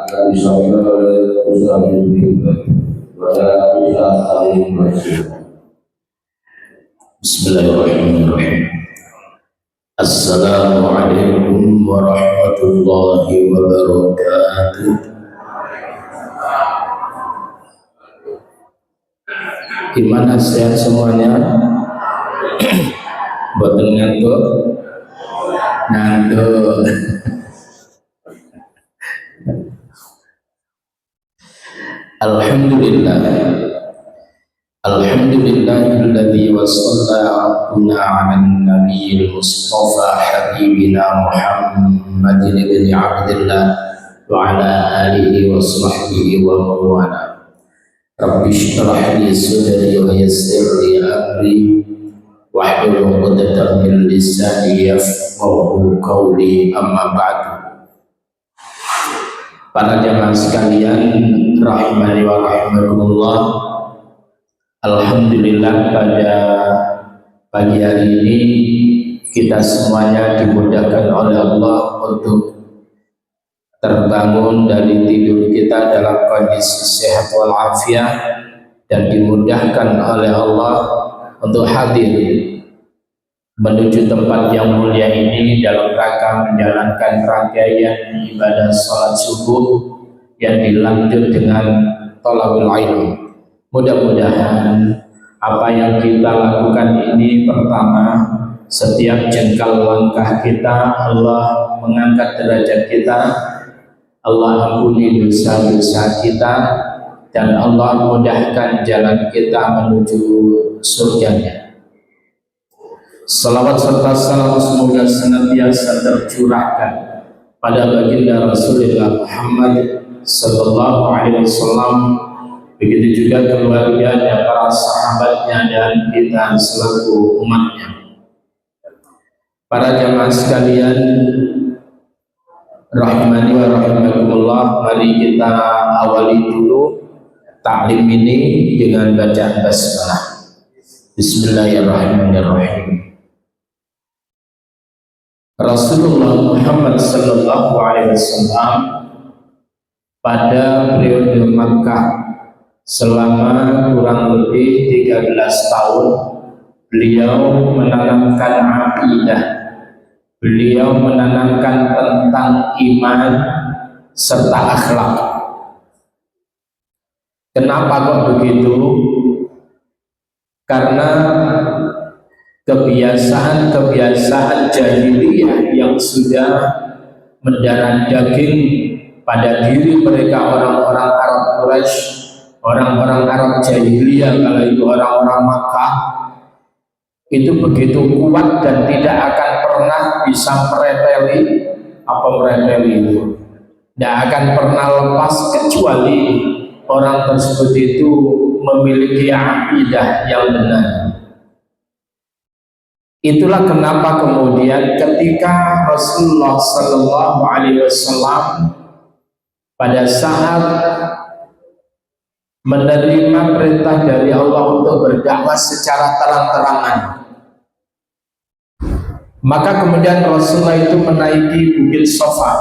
bisa Bismillahirrahmanirrahim. Assalamualaikum warahmatullahi wabarakatuh. Gimana, sehat semuanya? Boten ngantuk? Ngantuk. Alhamdulillah. Alhamdulillahilladzi wassalla rabbuna 'alan nabiyil mustafa habibina Muhammadin ibn Abdillah wa 'ala alihi wa sahbihi wa mawala. Rabbi shrah li sadri wa yassir li amri wahlul 'uqdatam min lisani yafqahu qawli, amma ba'du. Para jamaah sekalian rahimani wa rahimakumullah, alhamdulillah pada pagi hari ini kita semuanya dimudahkan oleh Allah untuk terbangun dari tidur kita dalam kondisi sehat walafiat dan dimudahkan oleh Allah untuk hadir menuju tempat yang mulia ini dalam rangka menjalankan rangkaian ibadah sholat subuh yang dilanjut dengan thalabul ilm. Mudah-mudahan apa yang kita lakukan ini, pertama, setiap jengkal langkah kita Allah mengangkat derajat kita, Allah ampuni dosa-dosa kita, dan Allah mudahkan jalan kita menuju surganya. Salawat serta salam semoga senantiasa tercurahkan pada baginda Rasulullah Muhammad sallallahu alaihi wasallam, begitu juga keluarganya, para sahabatnya, dan kita selaku umatnya. Para jamaah sekalian rahimani wa rahimakumullah, mari kita awali dulu taklim ini dengan bacaan basmalah. Bismillahirrahmanirrahim. Rasulullah Muhammad sallallahu alaihi wasallam pada periode Makkah selama kurang lebih 13 tahun beliau menanamkan akidah, beliau menanamkan tentang iman serta akhlak. Kenapa kok begitu? Karena kebiasaan jahiliyah yang sudah mendarah daging pada diri mereka, orang-orang Arab Quraisy, orang-orang Arab jahiliyah, kalau itu orang-orang Makkah, itu begitu kuat dan tidak akan pernah bisa mereteli itu, tidak akan pernah lepas kecuali orang tersebut itu memiliki akidah yang benar. Itulah kenapa kemudian ketika Rasulullah sallallahu alaihi wasallam pada saat menerima perintah dari Allah untuk berdakwah secara terang-terangan, maka kemudian Rasulullah itu menaiki Bukit Safa,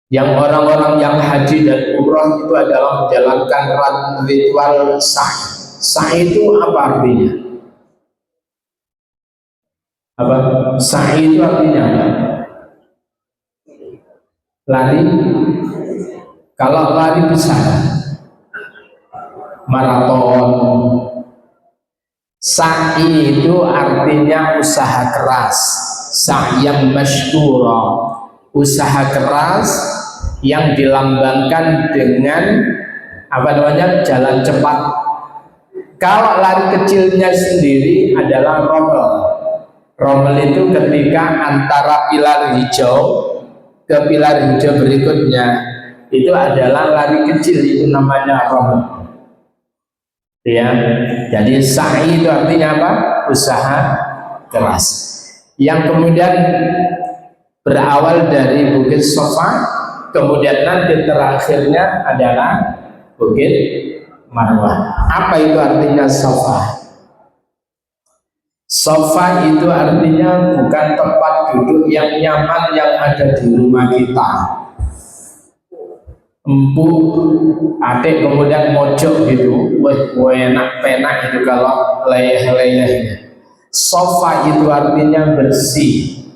yang orang-orang yang haji dan umrah itu adalah menjalankan ritual sa'i. Sa'i itu apa artinya? Apa? Sa'i itu artinya apa? Lari. Kalau lari besar, maraton. Sa'i itu artinya usaha keras, sa'yan masykura, usaha keras yang dilambangkan dengan apa namanya, jalan cepat. Kalau lari kecilnya sendiri adalah rommel. Rommel itu ketika antara pilar hijau ke pilar hijau berikutnya, itu adalah lari kecil, itu namanya rommel. Ya, jadi sa'i itu artinya apa? Usaha keras. Yang kemudian berawal dari Bukit Safa, kemudian nanti terakhirnya adalah Bukit Marwah. Apa itu artinya Safa? Safa itu artinya bukan tempat duduk yang nyaman yang ada di rumah kita. empu adik kemudian mojok gitu, enak penak itu kalau leyeh-leyehnya. Sofa itu artinya bersih,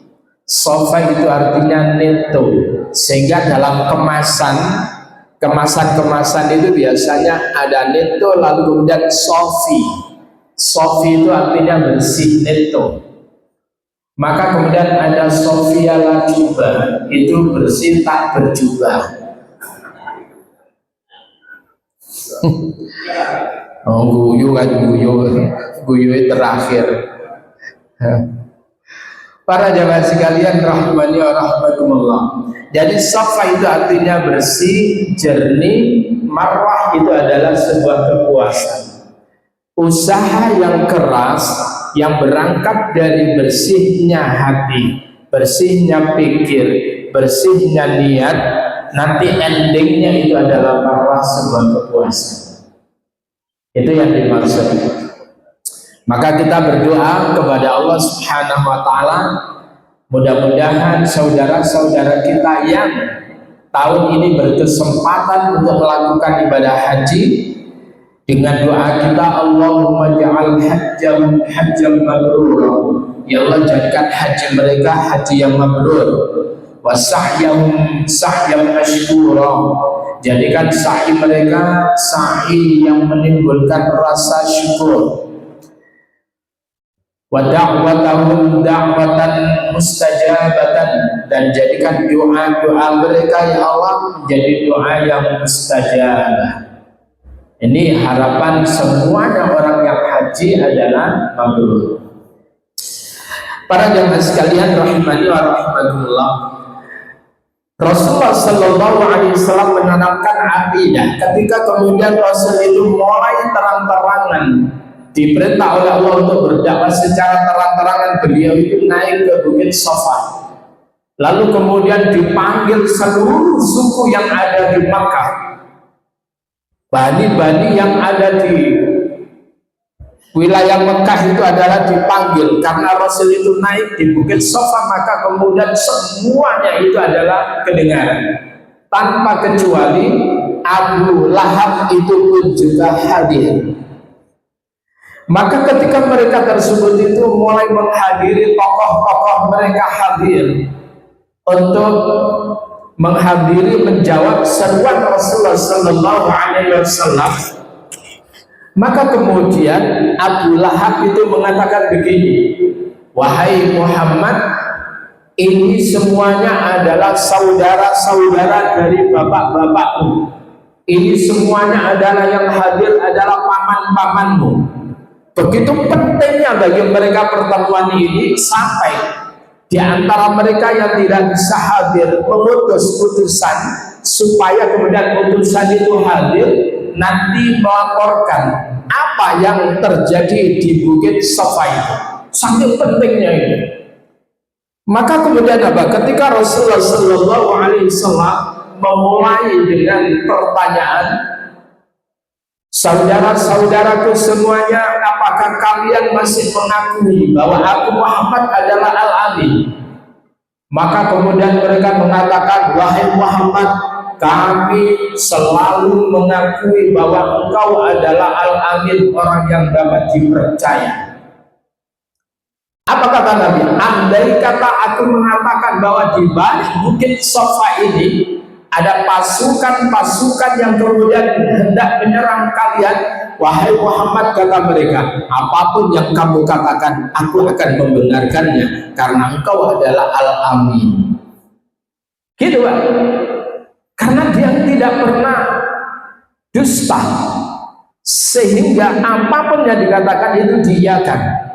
sofa itu artinya neto, sehingga dalam kemasan itu biasanya ada neto lalu kemudian sofi. Sofi itu artinya bersih, neto. Maka kemudian ada sofia la jubah, itu bersih tak berjubah. Guyu terakhir. Para jamaah sekalian rahmani wa rahmakumullah. Jadi safa itu artinya bersih, jernih, marwah itu adalah sebuah kepuasan. Usaha yang keras yang berangkat dari bersihnya hati, bersihnya pikir, bersihnya niat, nanti endingnya itu adalah marwah sebuah kepuasan. Itu yang dimaksud. Maka kita berdoa kepada Allah Subhanahu wa taala, mudah-mudahan saudara-saudara kita yang tahun ini berkesempatan untuk melakukan ibadah haji, dengan doa kita Allahumma ja'al hajjam mabrur, ya Allah jadikan haji mereka haji yang mabrur, wa sa'yahum sa'yan mashkura, jadikan sa'i mereka sa'i yang menimbulkan rasa syukur, wa da'watahum da'watan mustajabatan, dan jadikan doa-doa mereka ya Allah menjadi doa yang mustajabah. Ini harapan semuanya orang yang haji adalah mabrur. Para jamaah sekalian rahimani wa rahimakumullah, Rasulullah Sallallahu Alaihi Wasallam menanamkan akidah ketika kemudian Rasul itu mulai terang-terangan diperintah oleh Allah untuk berdakwah secara terang-terangan. Beliau itu naik ke Bukit Safa, lalu kemudian dipanggil seluruh suku yang ada di Makkah, bani-bani yang ada di wilayah Mekah itu adalah dipanggil. Karena Rasul itu naik di Bukit Safa, maka kemudian semuanya itu adalah kedengaran tanpa kecuali Abu Lahab itu pun juga hadir. Maka ketika mereka tersebut itu mulai menghadiri tokoh-tokoh mereka hadir untuk menghadiri menjawab seruan Rasulullah Sallallahu Alaihi Wasallam, maka kemudian Abu Lahab itu mengatakan begini, wahai Muhammad, ini semuanya adalah saudara-saudara dari bapak-bapakmu, ini semuanya adalah yang hadir adalah paman-pamanmu. Begitu pentingnya bagi mereka pertemuan ini sampai di antara mereka yang tidak bisa hadir memutus putusan supaya kemudian putusan itu hadir, nanti melaporkan apa yang terjadi di Bukit Safa itu. Saking pentingnya ini. Maka kemudian apa? Ketika Rasulullah Sallallahu Alaihi Wasallam memulai dengan pertanyaan, saudara-saudaraku semuanya, apakah kalian masih mengakui bahwa aku Muhammad adalah Al-Amin? Maka kemudian mereka mengatakan, wahai Muhammad, kami selalu mengakui bahwa engkau adalah Al-Amin, orang yang dapat dipercaya. Apa kata Nabi? Andai kata aku mengatakan bahwa di balik Bukit Safa ini ada pasukan-pasukan yang kemudian hendak menyerang kalian, wahai Muhammad, kata mereka, apapun yang kamu katakan, aku akan membenarkannya karena engkau adalah Al-Amin. Gitu Pak. Karena dia tidak pernah dusta, sehingga apapun yang dikatakan itu diiyakan.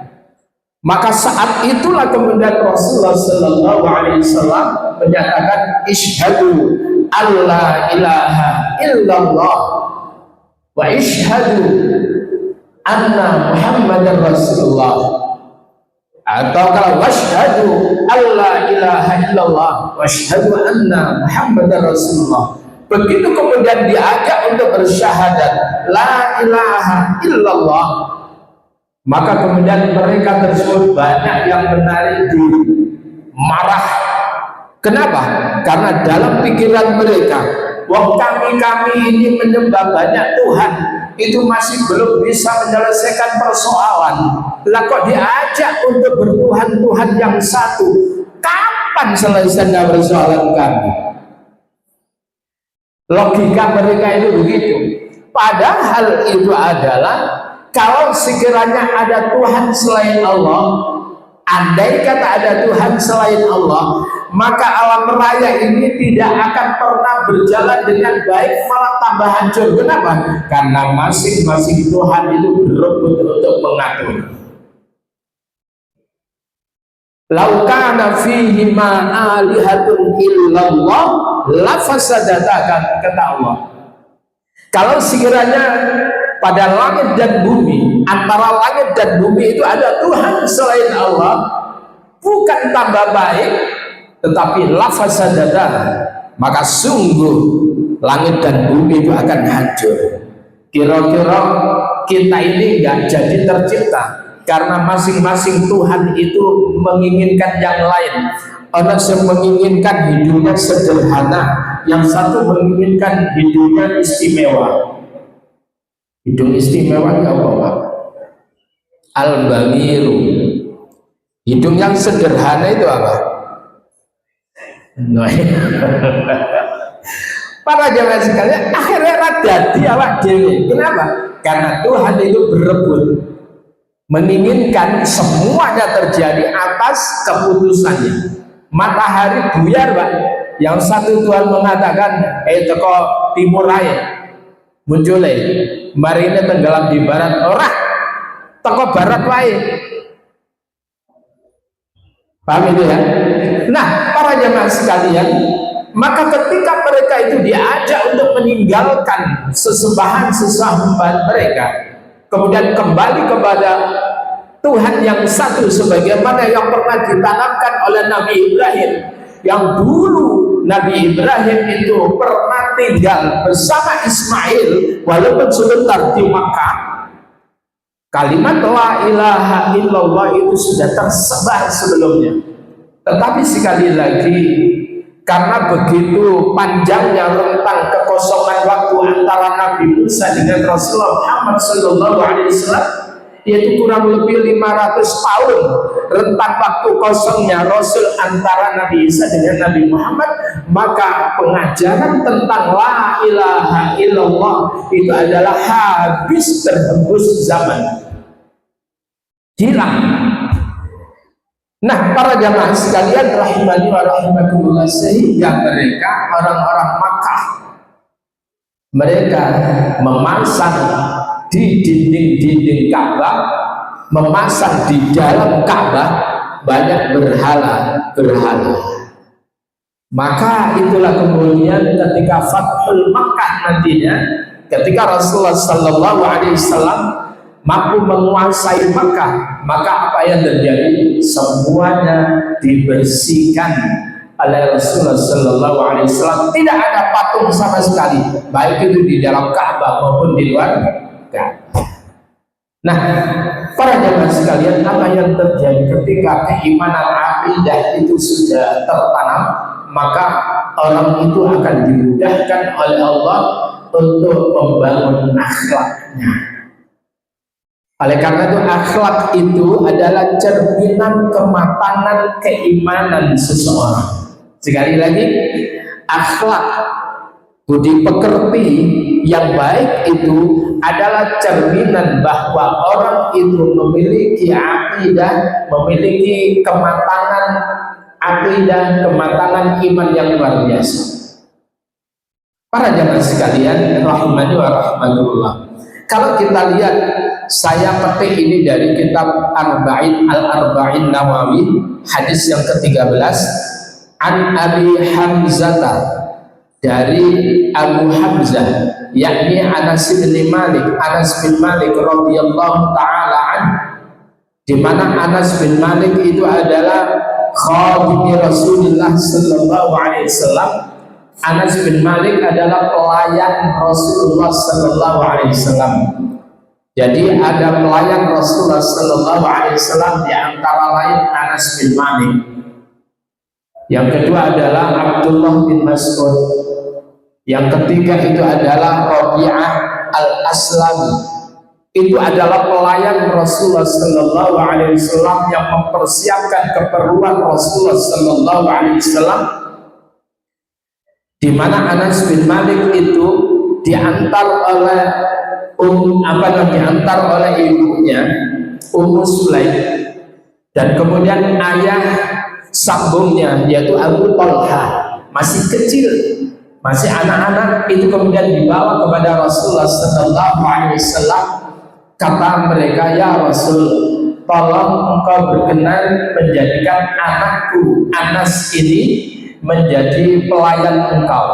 Maka saat itulah kemudian Rasulullah Sallallahu Alaihi Wasallam menyatakan, Ishhadu alla ilaha illallah wa ishhadu anna Muhammadar Rasulullah, atau kalau washhadu alla ilaha illallah wa ishhadu anna Muhammadar Rasulullah. Begitu kemudian diajak untuk bersyahadat la ilaha illallah, maka kemudian mereka tersebut banyak yang menarik diri, marah. Kenapa? Karena dalam pikiran mereka, wong kami ini menyembah banyak Tuhan, itu masih belum bisa menyelesaikan persoalan. Lah kok diajak untuk bertuhan-tuhan yang satu? Kapan selesainya persoalan kami? Logika mereka itu begitu. Padahal itu adalah, kalau sekiranya ada Tuhan selain Allah, andai kata ada Tuhan selain Allah, maka alam raya ini tidak akan pernah berjalan dengan baik, malah tambah hancur. Kenapa? Karena masing-masing Tuhan itu berebut untuk mengatur. Lau kana fihi ma alihatun illallah lafasadata, kata Allah. Kalau sekiranya pada langit dan bumi, antara langit dan bumi itu ada Tuhan selain Allah, bukan tambah baik, tetapi lafasadata, maka sungguh langit dan bumi itu akan hancur. Kira-kira kita ini nggak jadi tercipta karena masing-masing Tuhan itu menginginkan yang lain. Orang yang menginginkan hidupnya sederhana, yang satu menginginkan hidupnya istimewa. Hidung istimewa itu apa? Al-Bamiru. Hidung yang sederhana itu apa? Para jamaah sekalian, akhirnya radadi awak dewi. Kenapa? Karena Tuhan itu berebut, menginginkan semuanya terjadi atas keputusannya. Matahari buyar, Pak. Yang satu Tuhan mengatakan, teko timur air muncul, mari ini tenggelam di barat, orang teko barat wae. Paham itu ya? Nah, para jemaah sekalian, maka ketika mereka itu diajak untuk meninggalkan sesembahan mereka, kemudian kembali kepada Tuhan yang satu, sebagaimana yang pernah ditanamkan oleh Nabi Ibrahim, yang dulu Nabi Ibrahim itu pernah tinggal bersama Ismail walaupun sebentar di Makkah. Kalimat la ilaha illallah itu sudah tersebar sebelumnya, tetapi sekali lagi karena begitu panjangnya rentang kekosongan waktu antara Nabi Musa dengan Rasulullah Muhammad SAW, yaitu kurang lebih 500 tahun rentang waktu kosongnya Rasul antara Nabi Isa dengan Nabi Muhammad, maka pengajaran tentang la ilaha illallah itu adalah habis terhembus zaman, hilang. Nah, para jamaah sekalian rahimani wa rahimakumullah, sehingga mereka orang-orang Makkah, mereka memasang di dinding-dinding Ka'bah, memasang di dalam Ka'bah banyak berhala. Maka itulah kemudian ketika Fathul Makkah nantinya, ketika Rasulullah Sallallahu Alaihi Wasallam mampu menguasai Makkah, maka apa yang terjadi? Semuanya dibersihkan oleh Rasulullah Sallallahu Alaihi Wasallam. Tidak ada patung sama sekali, baik itu di dalam Ka'bah maupun di luar. Nah, para jemaah sekalian, apa yang terjadi ketika keimanan akidah itu sudah tertanam, maka orang itu akan dimudahkan oleh Allah untuk membangun akhlaknya. Oleh karena itu, akhlak itu adalah cerminan kematangan keimanan seseorang. Sekali lagi, akhlak, budi pekerti yang baik itu adalah cerminan bahwa orang itu memiliki akidah, memiliki kematangan akidah, kematangan iman yang luar biasa. Para jamaah sekalian rahimani wa rahmatullah, kalau kita lihat, saya petik ini dari kitab Al-Arba'in Nawawi, hadis yang ke-13, an Abi Hamzah, dari Abu Hamzah, yakni Anas bin Malik radhiyallahu taala an, di mana Anas bin Malik itu adalah khadim Rasulullah sallallahu alaihi wasallam. Anas bin Malik adalah pelayan Rasulullah sallallahu alaihi wasallam. Jadi ada pelayan Rasulullah sallallahu alaihi wasallam, di antara lain Anas bin Malik. Yang kedua adalah Abdullah bin Mas'ud. Yang ketiga itu adalah Rabi'ah al-Aslami. Itu adalah pelayan Rasulullah Sallallahu Alaihi Wasallam yang mempersiapkan keperluan Rasulullah Sallallahu Alaihi Wasallam, di mana Anas bin Malik itu diantar oleh diantar oleh ibunya Ummu Sulaim, dan kemudian ayah sambungnya yaitu Abu Talha masih kecil, masih anak-anak, itu kemudian dibawa kepada Rasulullah Sallallahu Alaihi Wasallam. Kata mereka, ya Rasul, tolong engkau berkenan menjadikan anakku Anas ini menjadi pelayan engkau.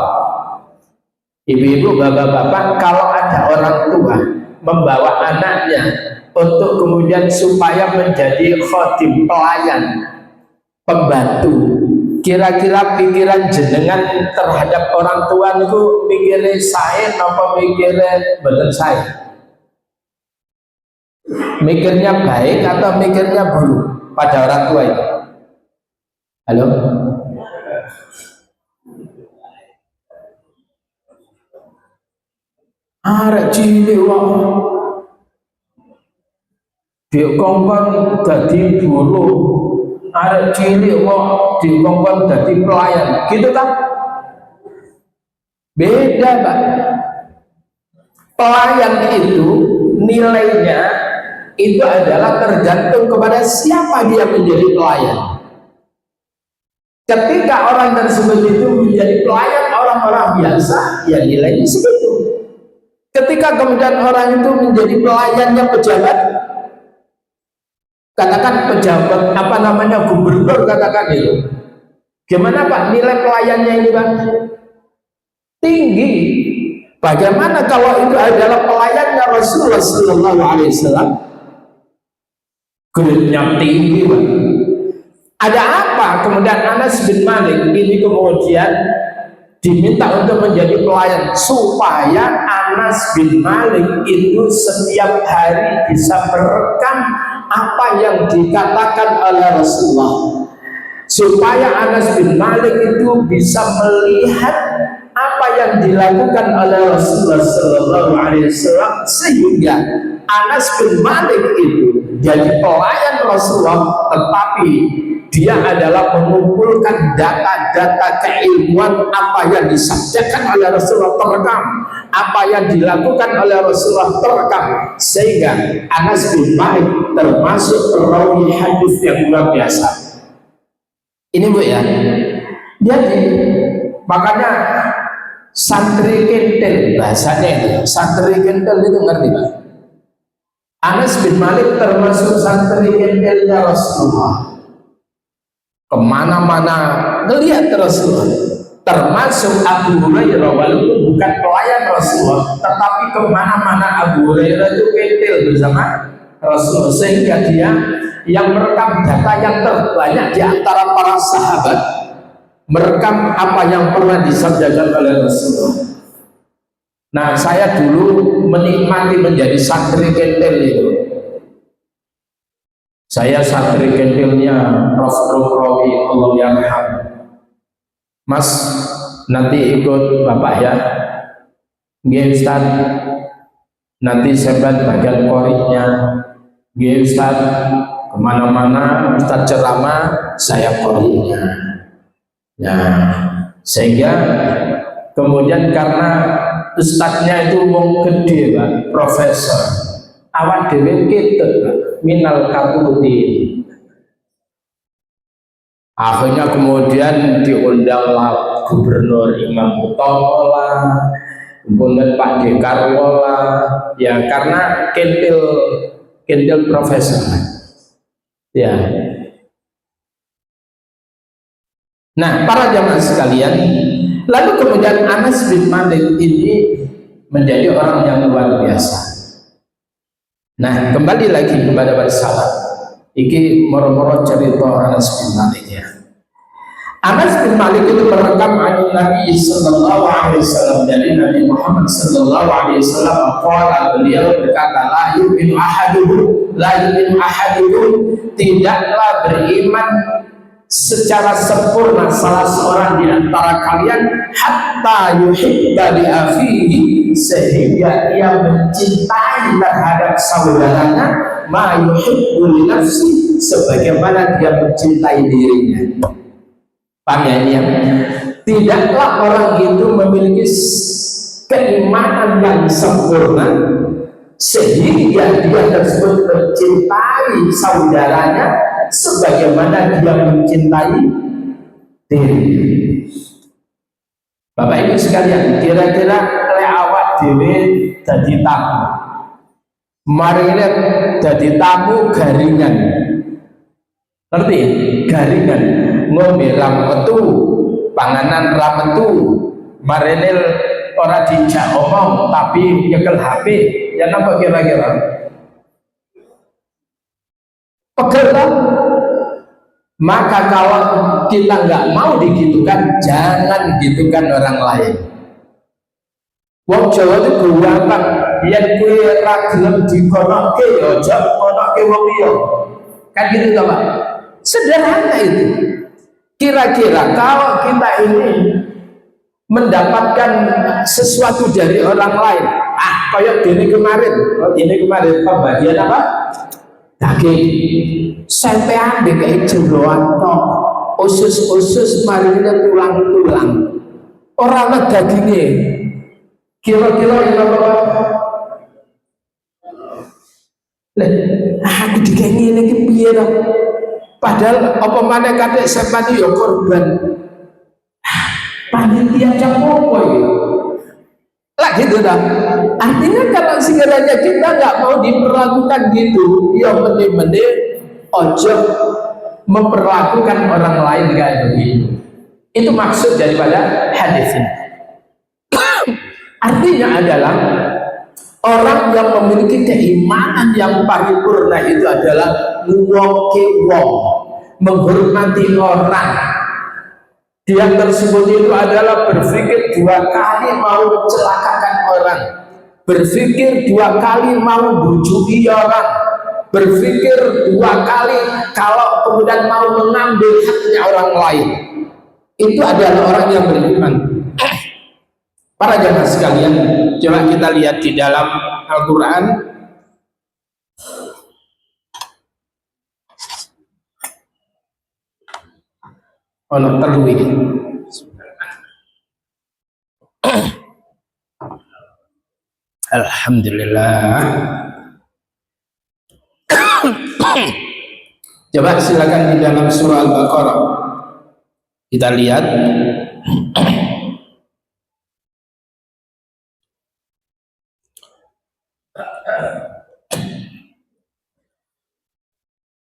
Ibu-ibu, bapak-bapak, kalau ada orang tua membawa anaknya untuk kemudian supaya menjadi khotim, pelayan, pembantu, kira-kira pikiran jenengan terhadap orang tua itu mikirnya saya apa mikirnya betul saya? Mikirnya baik atau mikirnya buruk pada orang tua itu? Halo? Arek cilik wae dikongkon dadi buruh, arek cilik wae dikongkon dadi pelayan, gitu kan? Beda, Pak. Pelayan itu nilainya itu adalah tergantung kepada siapa dia menjadi pelayan. Ketika orang tersebut itu menjadi pelayan orang-orang biasa, ya nilainya segitu. Ketika kemudian orang itu menjadi pelayannya pejabat, katakan pejabat gubernur, katakan itu, gimana Pak nilai pelayannya ini Pak? Tinggi. Bagaimana kalau itu adalah pelayannya Rasulullah Sallallahu Alaihi Wasallam? Grade-nya tinggi, Pak. Ada apa? Kemudian Anas bin Malik ini kemudian diminta untuk menjadi pelayan supaya Anas bin Malik itu setiap hari bisa merekam apa yang dikatakan oleh Rasulullah, supaya Anas bin Malik itu bisa melihat apa yang dilakukan oleh Rasulullah Sallallahu Alaihi Wasallam, sehingga Anas bin Malik itu jadi pelayan Rasulullah, tetapi dia adalah mengumpulkan data-data keilmuan, apa yang disabdakan oleh Rasulullah terekam, apa yang dilakukan oleh Rasulullah terekam, sehingga Anas bin Malik termasuk perawi hadis yang luar biasa. Ini Bu ya. Jadi makanya santri kentel bahasanya itu, santri kentel itu ngerti Pak? Anas bin Malik termasuk santri kentelnya Rasulullah. Kemana-mana ngelihat Rasulullah, termasuk Abu Hurairah, walaupun bukan pelayan Rasulullah, tetapi kemana-mana Abu Hurairah itu kentil bersama Rasulullah, sehingga dia yang merekam data yang terbanyak di antara para sahabat, merekam apa yang pernah disabdakan oleh Rasulullah. Nah, saya dulu menikmati menjadi santri kentil itu. Saya santri kentilnya Prof. Rawi, Allah yarham. Mas, nanti ikut Bapak ya. Nggih Ustaz. Nanti sebat bagian koriknya. Nggih Ustaz. Kemana-mana Ustaz ceramah, saya koriknya. Nah, sehingga kemudian karena Ustadznya itu wong gede Pak, profesor, awak dhewe ketut Pak, minal kabutin. Akhirnya kemudian diundanglah Gubernur Imam Utomo lah, kemudian Pak Dekarwo lah, ya karena kentil profesor. Ya. Nah, para jamaah sekalian, lalu kemudian Anas bin Malik ini menjadi orang yang luar biasa. Nah, kembali lagi kepada bersalat. Iki moro-moro cerita Anas bin Malik ya. Anas bin Malik itu merekam an Nabi sallallahu alaihi wasallam dari Nabi Muhammad sallallahu alaihi wasallam, qala, beliau berkata, la yu'minu ahadukum, tidaklah beriman secara sempurna salah seorang di antara kalian hatta yuhibba li akhihi, sehingga ia mencintai terhadap saudaranya ma yuhibbu li nafsi, sebagaimana dia mencintai dirinya. Paham ya ini ya? Tidaklah orang itu memiliki keimanan yang sempurna sehingga dia tersebut mencintai saudaranya sebagaimana dia mencintai diri. Bapak Ibu sekalian, kira-kira oleh awak dewe jadi tamu, mari lihat jadi tamu garingan, ngerti? Garingan, ngombe rametu, panganan rametu, marinil orang dijak omong tapi nyekel HP, ya apa kira-kira? Pegel kan? Maka kalau kita nggak mau digitukan, jangan gitukan orang lain. Wong Jawa itu gampang, yen kuwi ra gelem dikonoke ya aja konoke wong liya. Kan gitu toh, Pak? Sederhana itu. Kira-kira kalau kita ini mendapatkan sesuatu dari orang lain, kayak ini kemarin pembagian apa? Daging, sampai ambil kayak jeroan tok, usus marinya tulang-tulang, orang dagingnya, kira-kira ini apa? Aku dikengi ini piye dong? Padahal apa mana kadek sepatu ya korban, panitia capopo itu. Lah gitu dah. Artinya kalau sekiranya kita nggak mau diperlakukan gitu, ya mending ojo memperlakukan orang lain kayak begitu. Itu maksud daripada hadis ini. Artinya adalah orang yang memiliki keimanan yang paripurna itu adalah nguwoke wong, menghormati orang. Dia tersebut itu adalah berpikir 2 kali mau mencelakakan orang, berpikir 2 kali mau bujuki orang, berpikir 2 kali kalau kemudian mau mengambil haknya orang lain. Itu adalah orang yang beriman. Para jamaah sekalian, coba kita lihat di dalam Al-Quran. Ono terluwi. Alhamdulillah. Coba silakan di dalam surah Al-Baqarah kita lihat.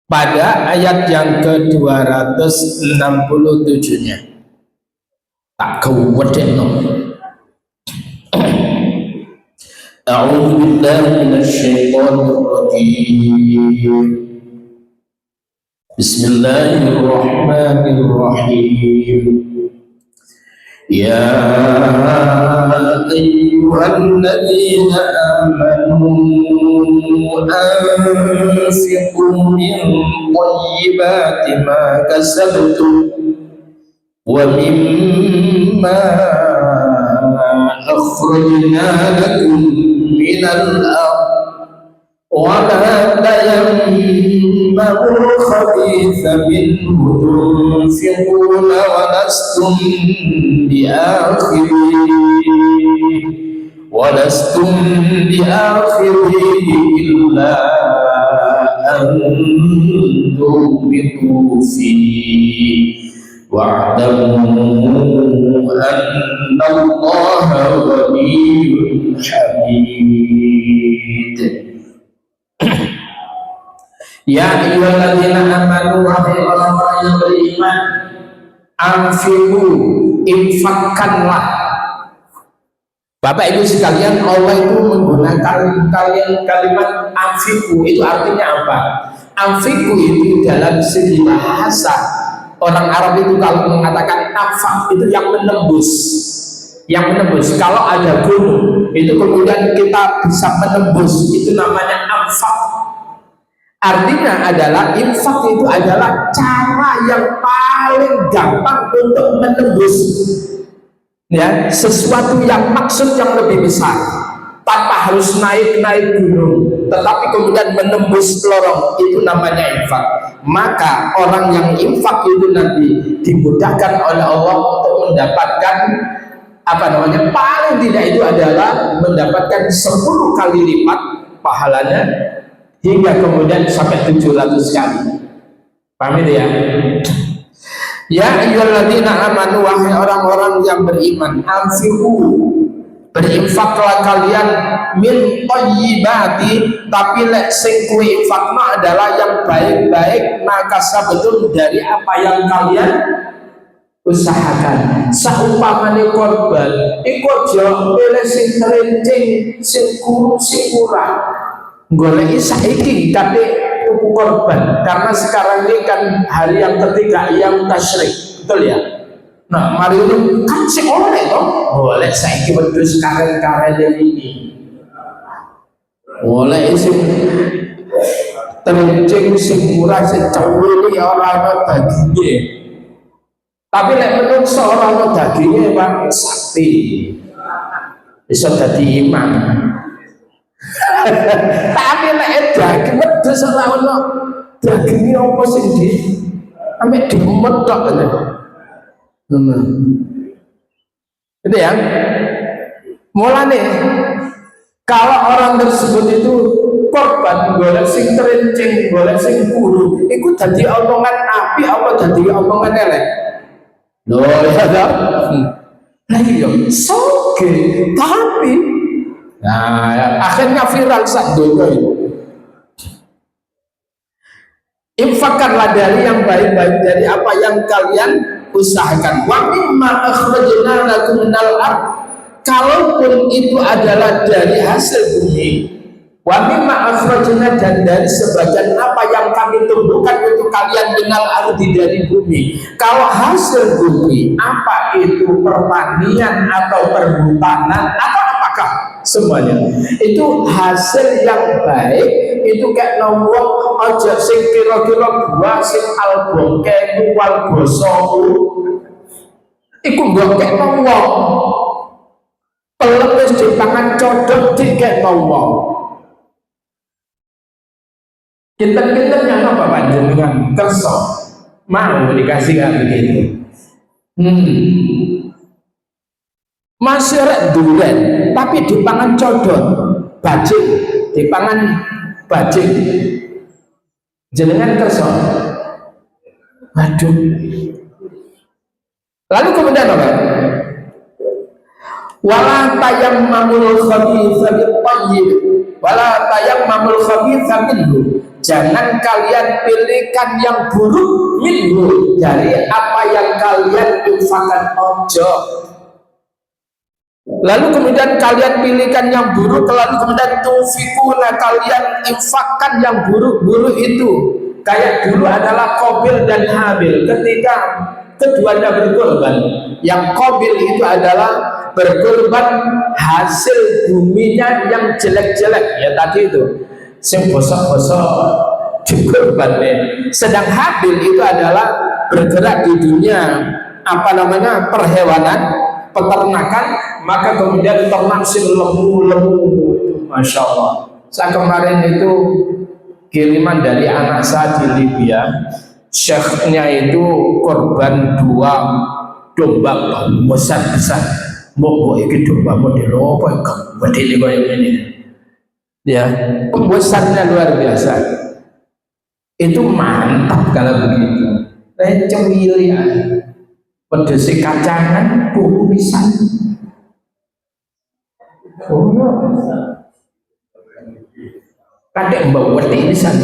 Pada ayat yang ke-267-nya. Tak kewedeno. A'udzu billahi minasyaitonir rajim. Bismillahirrahmanirrahim. Ya ayyuhalladzina amanu anfiqu min thayyibati ma kasabtum wa mimma akhrajna lakum minal ardh wa la tayammamu al-khabitha minhu tunfiquna wa lastum bi'akhirihi illa an tughmidu fihi wa'lamu anna Allaha ghaniyyun hamid. Ya ayyuhalladzina amanu, wahai orang-orang yang beriman, anfiqu, infakkanlah. Bapak Ibu sekalian, Allah itu menggunakan kalimat anfiqu, itu artinya apa? Anfiqu itu dalam segi bahasa orang Arab itu kalau mengatakan nafak itu yang menembus. Kalau ada gunung itu kemudian kita bisa menembus, itu namanya anfak. Artinya adalah infak itu adalah cara yang paling paling gampang untuk menembus ya sesuatu yang maksud yang lebih besar tanpa harus naik gunung, tetapi kemudian menembus lorong, itu namanya infak. Maka orang yang infak itu nanti dimudahkan oleh Allah untuk mendapatkan apa namanya, paling tidak itu adalah mendapatkan 10 kali lipat pahalanya, hingga kemudian sampai 700 kali. Paham itu ya? Ya ayyuhalladzina amanu, wahai orang-orang yang beriman, anfiqu, berinfaklah kalian, min thayyibati, tapi lek sing kuwi infakna adalah yang baik-baik, maka sabetun dari apa yang kalian usahakan. Saumpamane korban iku aja milih sing trincing, sing kuru, sing kurang, goleki saiki kate tuku korban, karena sekarang ini kan hari yang ketiga yang tasyrik, betul ya? Nah, mari itu kan si oleh toh, boleh saiki wedhus karen-karen ini, boleh sing trincing, sing murah, sing cewek ora ana dagingnya. Tapi lek menungso ora ana dagingnya, Pak, sakti bisa dadi imam. Tapi lek daging wedhus ora ana dagingnya, apa sing di ambek dimedhok ngene. Itu ya. Mulane kalau orang tersebut itu korban golek sing trincing, golek sing kuru, iku dadi omongan api apa dadi omongan elek? Loh ya toh? Lah iya, soge, tapi nah, akhirnya viral sak donya itu. Infakkanlah dari yang baik-baik, dari apa yang kalian usahakan. Wa mimma akhrajna lakum minal ardh, kalaupun itu adalah dari hasil bumi, wa mimma akhrajna, dan dari sebagian apa yang kami tumbuhkan untuk kalian minal ardhi, dari bumi. Kalau hasil bumi, apa itu pertanian atau perhutanan atau apakah semuanya itu hasil yang baik, itu kayak nomor aja sing kira-kira buah sing albongke wal boso iku mbok kek wong pelepis di tangan codot dikek wong. Kinten-kinten yang apa panjenengan kerso mau dikasih kan begitu. Masih rek duren tapi dipangan codot, bajing dipangan bajing, jenengan kerso. Waduh. Lalu kemudian apa? Wala tayammamul khabitha bit-thayyib, wala tayammamul khabitha minhu, jangan kalian pilihkan yang buruk minhu, dari apa yang kalian infakkan, ojo. Lalu kemudian kalian pilihkan yang buruk, lalu kemudian tunfikuna, kalian infakkan yang buruk-buruk itu. Kayak dulu adalah Qabil dan Habil, ketika keduanya berkorban. Yang Qabil itu adalah berkorban hasil buminya yang jelek-jelek, ya tadi itu sing bosok-bosok dikorban. Sedang Habil itu adalah bergerak di dunia apa namanya perhewanan, peternakan, maka kemudian ternak sing lembu-lembu itu, masya Allah. Saya kemarin itu kiriman dari anak saya di Libya, syekhnya itu korban 2 domba besar-besar. Mau iki domba model apa gede kayak ini ya, pembesarannya luar biasa. Itu mantap kalau begitu. Cemili pedes kacangan buku pisan. Kadek mbak wedi pisan.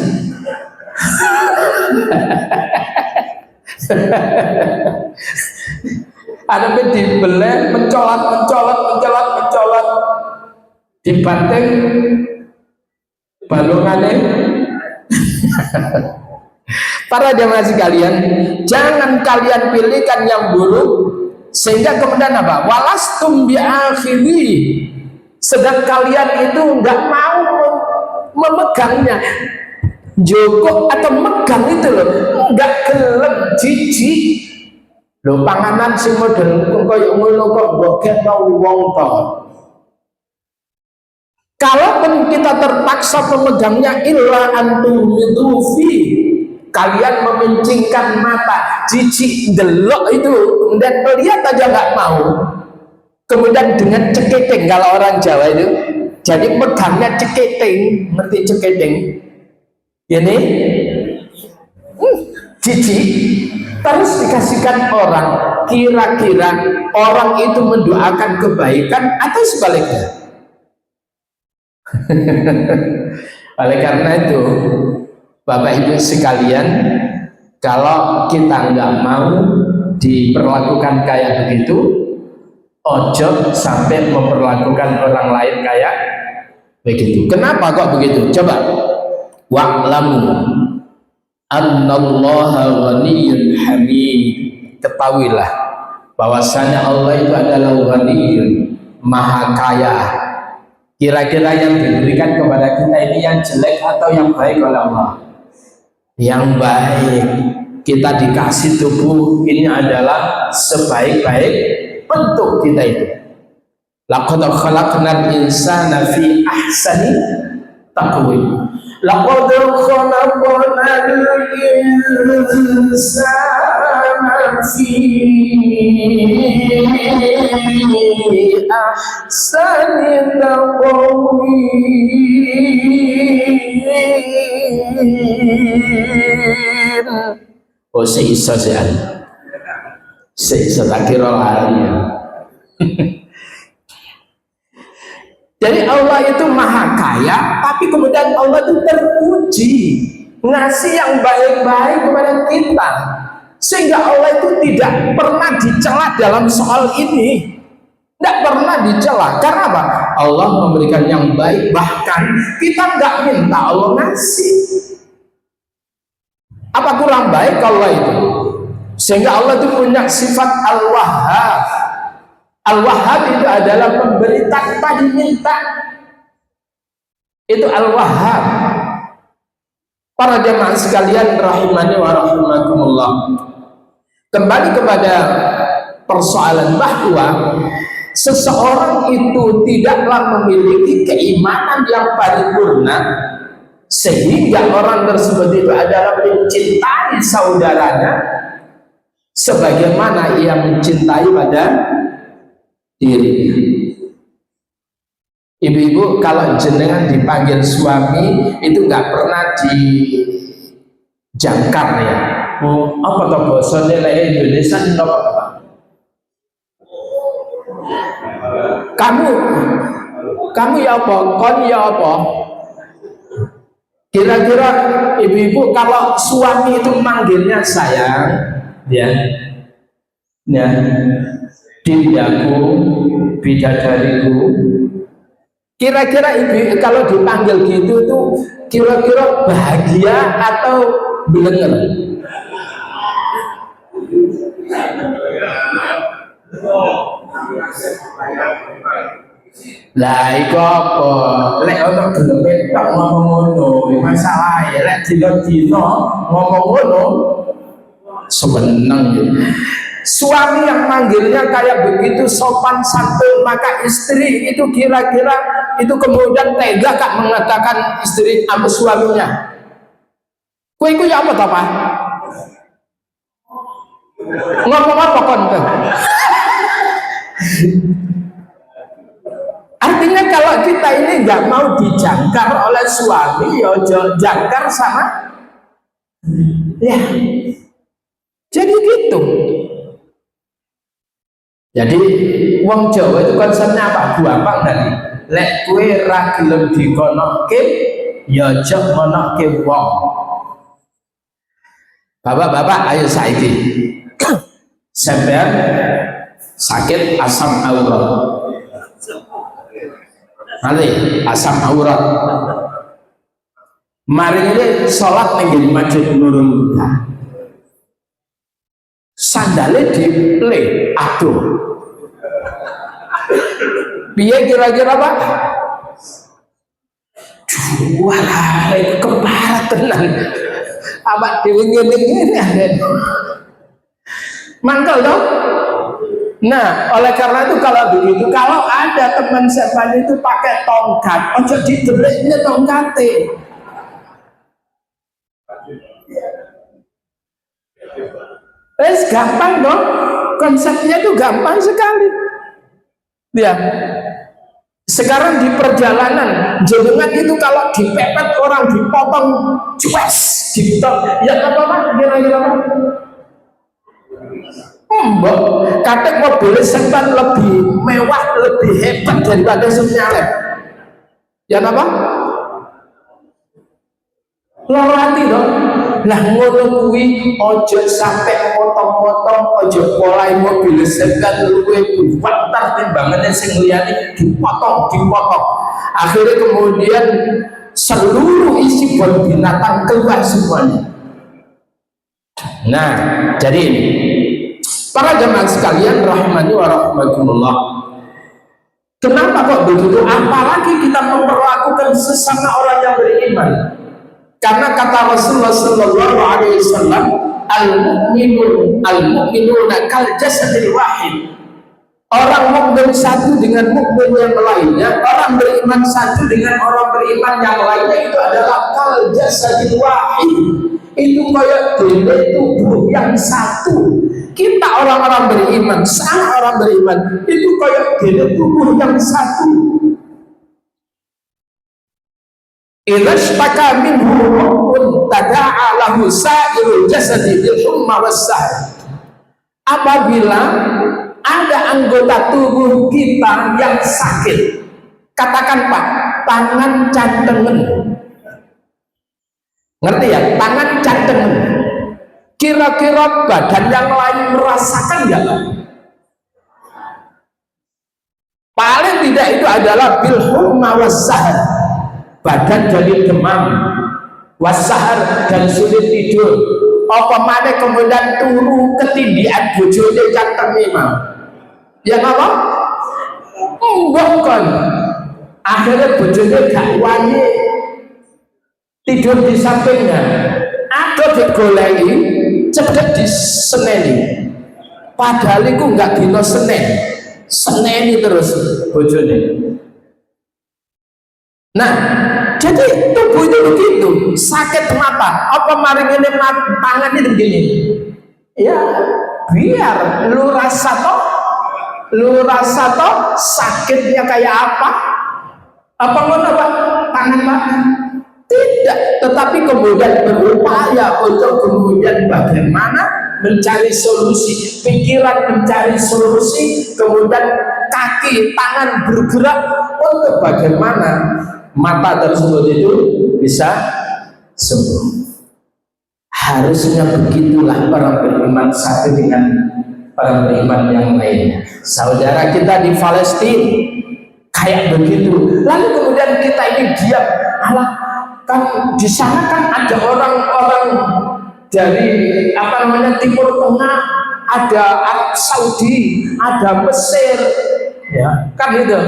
Ada dibeleh, mencolot, dibanting balungannya. Para jamaah sekalian, jangan kalian pilihkan yang buruk sehingga kemudian apa? Walastum biakhiri, sedang kalian itu nggak mau memegangnya, jongkok atau megang itu loh, nggak gelem, jijik, Lho panganan sing model koyo ngono kok mbok ketno wong to. Kalaupun kita terpaksa memegangnya illa antum midufi, kalian memencingkan mata, jijik delok itu, kemudian melihat aja nggak mau. Kemudian dengan ceketing, kalau orang Jawa itu, jadi megangnya ceketing, ngerti ceketing? Ini jijik, terus dikasihkan orang, kira-kira orang itu mendoakan kebaikan atau sebaliknya? Oleh karena itu, Bapak Ibu sekalian, kalau kita nggak mau diperlakukan kayak begitu, ojo sampai memperlakukan orang lain kayak begitu. Kenapa kok begitu? Coba wa'lamu annallaha ghaniyyun hamid. Ketahuilah bahwasanya Allah itu adalah ghaniyyun, maha kaya. Kira-kira yang diberikan kepada kita ini yang jelek atau yang baik oleh Allah? Yang baik. Kita dikasih tubuh ini adalah sebaik-baik bentuk kita itu. Laqad khalaqnal insana fi ahsani taqwim. Laqad khalaqnal insana fi ahsani taqwim. Oh seisa sean, seisa tak kira lari. Jadi Allah itu maha kaya, tapi kemudian Allah itu terpuji, ngasih yang baik-baik kepada kita, sehingga Allah itu tidak pernah dicela dalam soal ini. Tidak pernah dicela. Karena apa? Allah memberikan yang baik, bahkan kita nggak minta Allah ngasih. Apa kurang baik Allah itu? Sehingga Allah itu punya sifat Al-Wahhab. Al-Wahhab itu adalah memberi tanpa diminta. Itu Al-Wahhab. Para jemaah sekalian rahimani wa rahimakumullah. Kembali kepada persoalan bahwa seseorang itu tidaklah memiliki keimanan yang paripurna sehingga orang tersebut itu adalah mencintai saudaranya sebagaimana ia mencintai pada dirinya. Ibu-ibu, kalau jenengan dipanggil suami itu nggak pernah dijangkar ya. Oh, apa toh bosone lek Indonesia apa? Kamu ya apa? Kon ya apa? Kira-kira ibu-ibu kalau suami itu manggilnya sayang, ya, dindaku, bidadariku. Kira-kira ibu kalau dipanggil gitu tuh, kira-kira bahagia atau belenger? Lah iku apa? Lek ono geleme tok ngomong ngono, masalah ya lek dina-dina ngomong ngono seneng. Suami yang manggilnya kayak begitu sopan santun, maka istri itu kira-kira itu kemudian tega kak mengatakan istri sama suaminya. Kowe iku ya apa to, Pak? Ngomong apa kon? Artinya kalau kita ini nggak mau dijangkar oleh suami, ya jangkar sama, ya. Jadi gitu. Jadi wong Jawa itu konsepnya apa? Gampang tadi. Lek kue ra gelem dikonoke, ya aja ngonoke wong. Bapak-bapak, ayo saiki. Sampean sakit asam urat. Nanti asam aurat. Mari ini sholat ning masjid Nurul Huda. Sandalnya diple, aduh. Piye kira-kira Pak? Walah, keparat tenan. Awak dhewe ngene-ngene. Mangkel dong. Nah, oleh karena itu kalau begitu, kalau ada teman setan itu pakai tongkat, ojo dideliknya tongkate. Gampang dong, konsepnya itu gampang sekali. Ya, sekarang di perjalanan, jenengan itu kalau dipepet orang dipotong, cues, gitu. Ya apa-apa, kira-kira apa? Mbok, kadang mobil setan lebih mewah, lebih hebat daripada Sunyalep. Ya apa? Lorati dong. Lah ngono kuwi ojo sampai motong-motong, ojo polai mobil setan luwe buwatar timbangane sing liyane dipotong. Akhirnya kemudian seluruh isi bon binatang keluar semuanya. Nah, jadi ini para jemaah sekalian rahimani wa rahmatullah. Kenapa kok begitu? Apalagi kita memperlakukan sesama orang yang beriman. Karena kata Rasulullah sallallahu alaihi wasallam, al-mu'minuna kal jasadil wahid. Orang mukmin satu dengan mukmin yang lainnya, orang beriman satu dengan orang beriman yang lainnya itu adalah kal jasadil wahid. Itu kayak dene tubuh yang satu. Kita orang-orang beriman, sama orang beriman itu kayak dene tubuh yang satu. Idza ishtaka minhu ruhun tada'a lahu sa'irul jasadi bil humma was-sahar. Apabila ada anggota tubuh kita yang sakit, katakan Pak, tangan cantengen. Ngerti ya? Tangan cantengen. Kira-kira badan yang lain merasakan nggak? Paling tidak itu adalah bil humma was-sahar. Badan jadi demam, wasahar dan sulit tidur. Apa mana kemudian turu ketindian bojone canteng memang. Ya apa? Bukan. Akhirnya bojone gak wani tidur di sampingnya. Ada digoleki, cedek diseneni. Padahal itu nggak dino seneni terus bojone. Nah, jadi tubuh itu begitu. Sakit kenapa? Apa maring ini tangan itu begini? Ya, biar lu rasa toh sakitnya kayak apa? Apa ngono Pak? Tangan? Tidak, tetapi kemudian berupaya untuk kemudian bagaimana mencari solusi, pikiran mencari solusi, kemudian kaki, tangan bergerak untuk bagaimana mata tersebut itu bisa sembuh. Harusnya begitulah orang beriman satu dengan orang beriman yang lainnya. Saudara kita di Palestina kayak begitu. Lalu kemudian kita ini diam. Alah, kan di sana kan ada orang-orang dari Timur Tengah, ada Arab Saudi, ada Mesir, ya kan itu.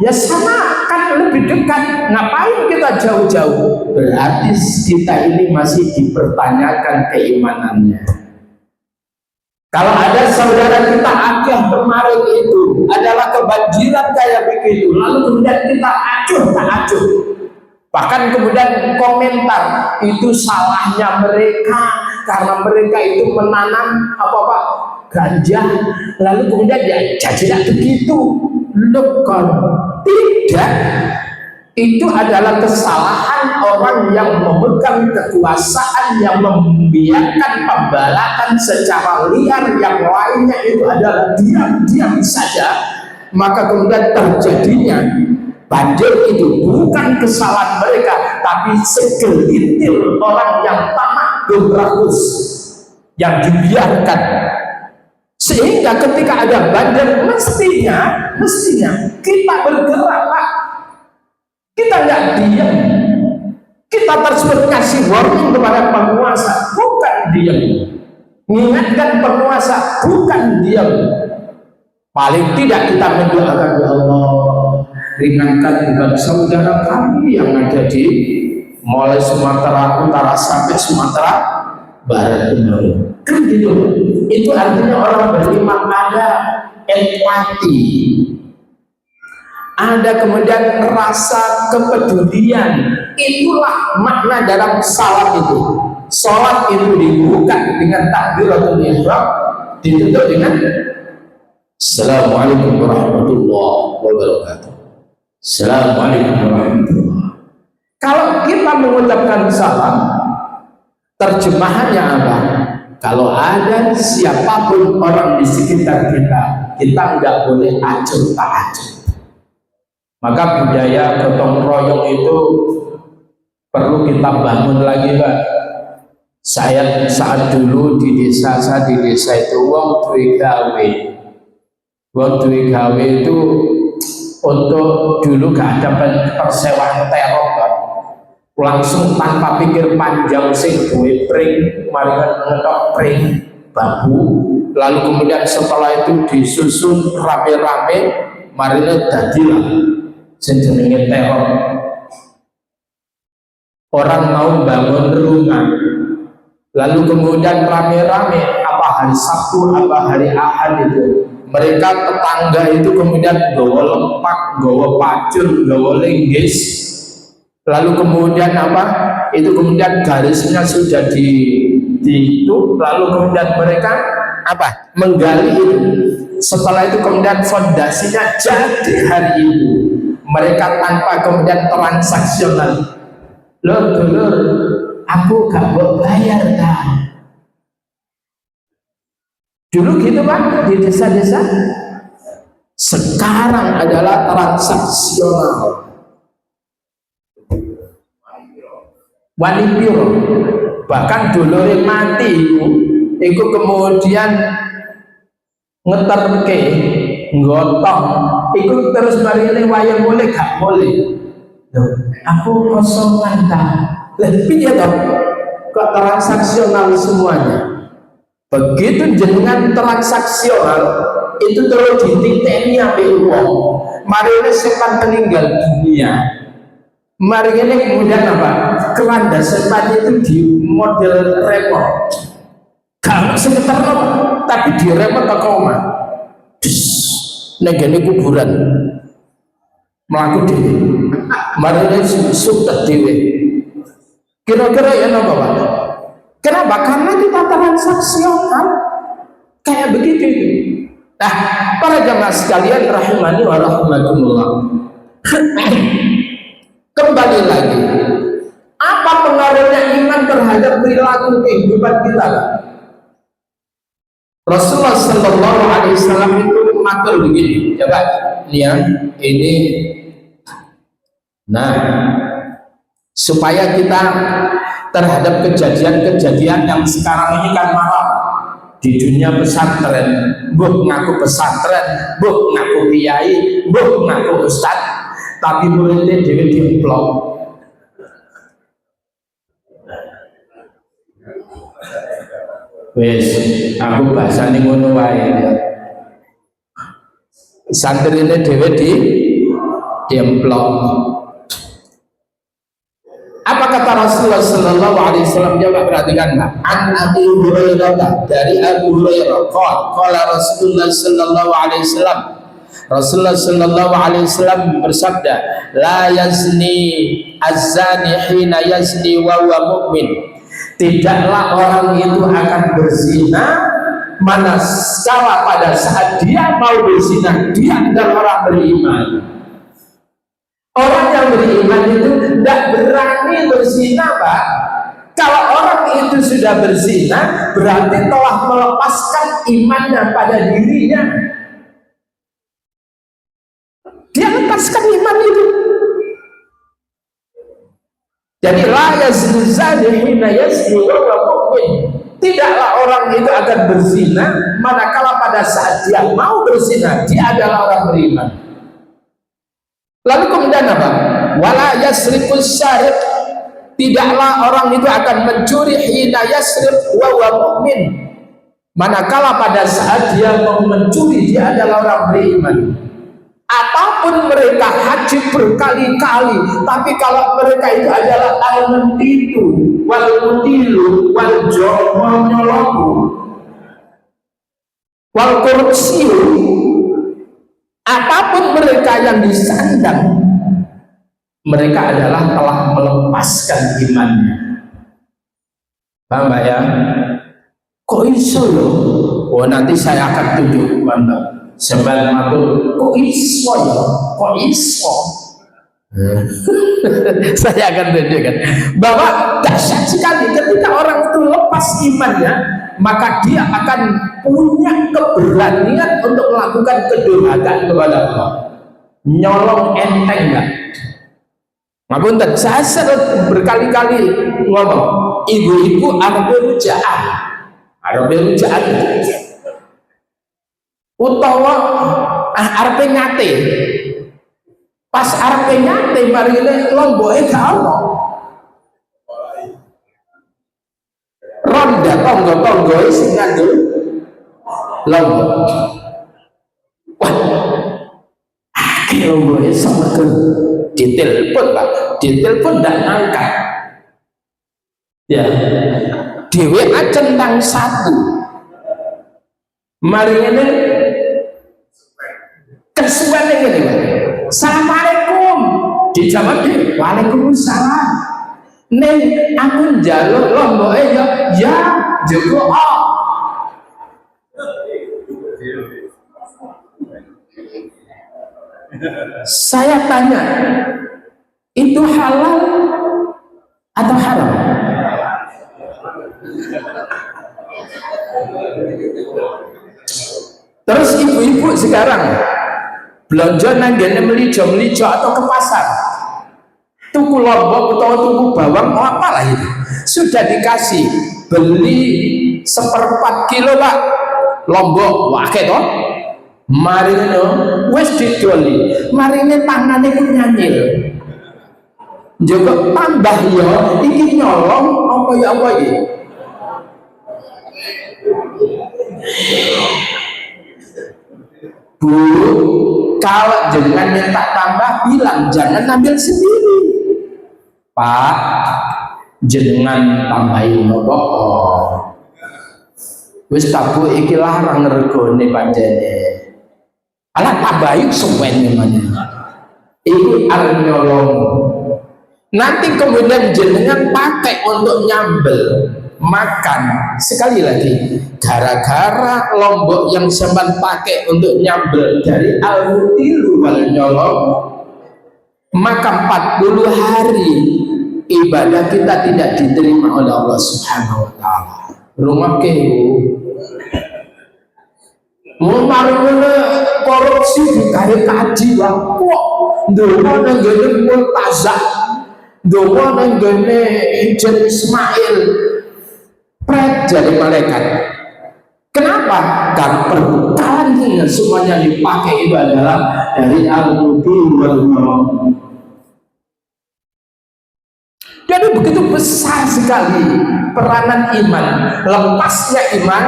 Ya sama kan lebih dekat, ngapain kita jauh-jauh? Berarti kita ini masih dipertanyakan keimanannya. Kalau ada saudara kita Aceh kemarin itu adalah kebanjiran kayak begitu, lalu kemudian kita tak acuh. Bahkan kemudian komentar itu salahnya mereka karena mereka itu menanam ganja, lalu kemudian ya jadilah begitu. Bukan, tidak, itu adalah kesalahan orang yang memegang kekuasaan, yang membiarkan pembalakan secara liar, yang lainnya itu adalah diam-diam saja, maka kemudian terjadinya banjir. Itu bukan kesalahan mereka, tapi segelintir orang yang tamak dobrakus yang dibiarkan. Sehingga ketika ada banjir mestinya kita bergerak Pak. Kita nggak diam. Kita tersebut ngasih warning kepada penguasa, bukan diam. Mengingatkan penguasa, bukan diam. Paling tidak kita mendoakan, ya Allah, ringankan beban saudara kami yang ada di mulai Sumatera Utara sampai Sumatera barat timur. Kan gitu. Itu artinya orang beriman ada empati, ada kemudian rasa kepedulian. Itulah makna dalam salat itu. Salat itu dibuka dengan takbiratul ihram, ditutup dengan Assalamualaikum warahmatullahi wabarakatuh. Assalamualaikum warahmatullahi wabarakatuh. Kalau kita mengucapkan salam, terjemahannya apa? Kalau ada siapapun orang di sekitar kita, kita nggak boleh acuh tak acuh. Maka budaya gotong royong itu perlu kita bangun lagi, Pak. Saya saat dulu di desa itu wong duwe gawe. Wong duwe gawe itu untuk dulu gak ada persewaan teror, Pak. Langsung tanpa pikir panjang sing duwe pring, mari ngetok pring bambu, lalu kemudian setelah itu disusun rame-rame, marine dadilah jenenge teror. Orang mau bangun rumah, lalu kemudian rame-rame, apa hari Sabtu, apa hari Ahad itu, mereka tetangga itu kemudian gawa lempak, gawa pacul, gawa linggis, lalu kemudian apa? Itu kemudian garisnya sudah di itu, lalu kemudian mereka apa? Menggali itu. Setelah itu kemudian fondasinya jadi hari itu. Mereka tanpa kemudian transaksional. Lur, aku gak mau bayar dah. Dulu gitu Pak di desa-desa. Sekarang adalah transaksional. Wani piro. Bahkan dulure mati itu kemudian ngeterke ngotong itu terus marine wayang boleh gak boleh. Loh, aku kosongan ta. Lebih ya toh kok transaksional semuanya. Begitu jenengan transaksional itu terus dititeni ambek wong. Marine sempat meninggal dunia. Mari ini kemudian apa? Keranda sempat itu di model repot. Gak sekitar apa, tapi di repot ke koma. Negene kuburan. Melaku dewi. Mari ini sudah dewi. Kira-kira ya apa Pak? Kenapa? Karena kita transaksional kayak begitu. Nah, para jamaah sekalian rahimani wa rahimakumullah. Kembali lagi, apa pengaruhnya iman terhadap perilaku kehidupan kita? Rasulullah Sallallahu Alaihi Wasallam itu matur begini, coba lihat ini. Nah, supaya kita terhadap kejadian-kejadian yang sekarang ini kan marak di dunia pesantren, buh ngaku pesantren, buh ngaku kiai, buh ngaku ustadz. Tapi muridnya dewe dimplok. Wes, aku bahasane ngono wae. Santrine dewe dimplok. Apa kata Rasulullah Sallallahu Alaihi Wasallam? Coba perhatikan, Pak. An Abi Hurairah, dari Abu Hurairah, qala Rasulullah Sallallahu Alaihi Wasallam. Rasulullah Sallallahu Alaihi Wasallam bersabda, la yazni az-zani hina yazni wa huwa mu'min. Tidaklah orang itu akan berzina manakala pada saat dia mau berzina dia adalah orang beriman. Orang yang beriman itu tidak berani berzina, Pak. Kalau orang itu sudah berzina berarti telah melepaskan imannya pada dirinya. Dia lepaskan iman itu. Jadi la yazni zani hina yazni wa huwa mu'min. Tidaklah orang itu akan berzina manakala pada saat dia mau berzina dia adalah orang beriman. Lalu kemudian apa? Wala yasriqus syariq. Tidaklah orang itu akan mencuri hina yasriq wa huwa mu'min. Manakala pada saat dia mau mencuri dia adalah orang beriman. Apapun mereka haji berkali-kali, tapi kalau mereka itu adalah al-mentitu wal mutilu wal nyoloku wal korupsiu, apapun mereka yang disandang, mereka adalah telah melepaskan imannya. Paham ya? Kok iso loh? Oh, nanti saya akan tunjuk Anda. Sampai matur, kok iso ya? Kok iso? Saya akan tunjukkan bahwa dahsyat sekali ketika orang itu lepas imannya, maka dia akan punya keberanian untuk melakukan kedurhakaan kepada Allah. Nyolong enteng enggak? Ngapunten, saya sering berkali-kali ngomong, ibu-ibu arep rujaan. Utawa arepe nyate. Pas arepe nyate marine lomboke gak ono. Ronda tangga-tanggae sing nganggo lombok. Wah. Akeh lomboke sampeyan ditelepon, Pak. Ditelepon ndak angkat. Ya. Dewe centang satu. Mari ini kesuwen ini, Pak. Assalamualaikum. Dijawab deh, waalaikumsalam. Neng aku njaluk lomboke ya jero. Saya tanya, itu halal atau haram? Terus ibu-ibu sekarang belanja nanggane melijo-melijo atau ke pasar, tuku lombok atau tuku bawang, mau apalah itu, sudah dikasih beli 1/4 kilo Pak lombok, wah toh marine wis didoli, marine tangane ku nyanyil juga tambah ya iki nyolong apa ya apa iki. Bu, kalau jenengan minta tambah bilang, jangan ambil sendiri. Pak, jenengan tambahin nopo. Wis tabu iki larang regone panjene. Alah tambahin suwen namanya. Iku arep nyolong. Nanti kemudian jenengan pakai untuk nyambel makan. Sekali lagi, gara-gara lombok yang sampean pakai untuk nyambel dari al-mutilu wal nyolong, maka 40 hari ibadah kita tidak diterima oleh Allah Subhanahu wa taala. Rumah kehu mau korupsi dikare kaji wae kok ndonga nang ngene multazam, ndonga nang ngene Hijr Ismail pret jadi malaikat. Kenapa? Karena perbekalan semuanya dipakai itu adalah dari al-mutilu wal nyolong. Jadi begitu besar sekali peranan iman. Lepasnya iman,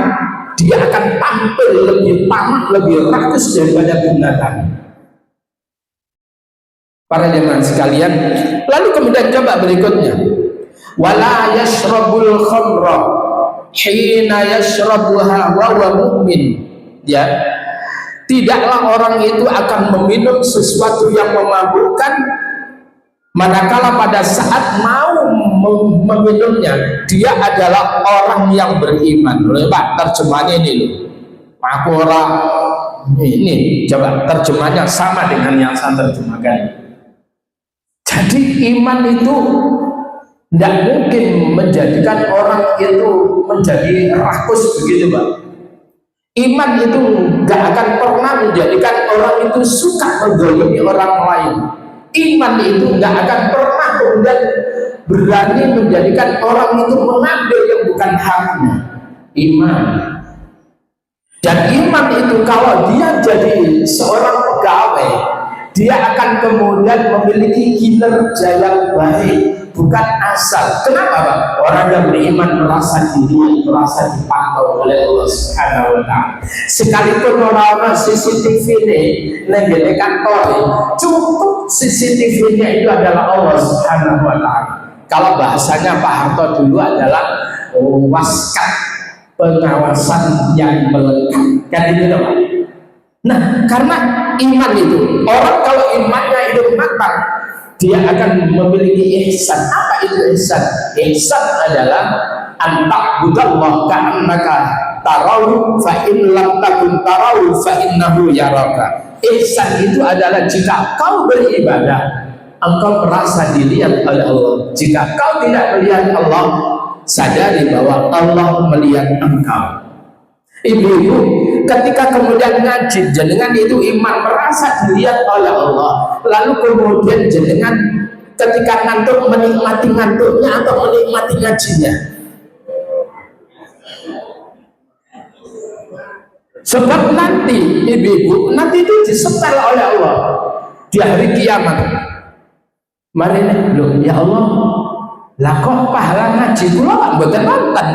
dia akan tampil lebih tamak, lebih rakus daripada binatang. Para jemaah sekalian, lalu kemudian coba berikutnya, wala yashrabul khamra hina yashrabuha wa huwa mu'min. Ya, tidaklah orang itu akan meminum sesuatu yang memabukkan manakala pada saat mau meminumnya dia adalah orang yang beriman. Loh, Pak, terjemahannya ini loh. Aku orang ini coba terjemahnya sama dengan yang saya terjemahkan. Jadi iman itu tidak mungkin menjadikan orang itu menjadi rakus begitu, Pak. Iman itu gak akan pernah menjadikan orang itu suka menzalimi orang lain. Iman itu gak akan pernah kemudian berani menjadikan orang itu mengambil yang bukan haknya. Iman. Dan iman itu kalau dia jadi seorang pegawai, dia akan kemudian memiliki kinerja yang baik, bukan asal. Kenapa Pak? Orang yang beriman merasa diri, merasa dipantau oleh Allah Subhanahu wa Ta'ala. Sekalipun orang-orang CCTV ini nenggene kantor, cukup CCTV-nya itu adalah Allah Subhanahu wa Ta'ala. Kalau bahasanya Pak Harto dulu adalah waskat, pengawasan yang melekat. Kan itu Pak. Nah, karena iman itu, orang kalau imannya itu matang, dia akan memiliki ihsan. Apa itu ihsan? Ihsan adalah anta'budallah ka'annaka tarau fa in lam takun tarau fa innahu yaraka. Ihsan itu adalah jika kau beribadah, engkau merasa dilihat oleh Allah. Jika kau tidak melihat Allah, sadari bahwa Allah melihat engkau. Ibu-ibu, ketika kemudian ngaji, jenengan itu iman merasa dilihat oleh Allah, lalu kemudian jenengan ketika ngantuk menikmati ngantuknya atau menikmati ngajinya. Sebab nanti ibu-ibu, nanti itu disetel oleh Allah di hari kiamat. Mari loh, ya Allah, lah kok pahala ngaji kula kan mboten wonten.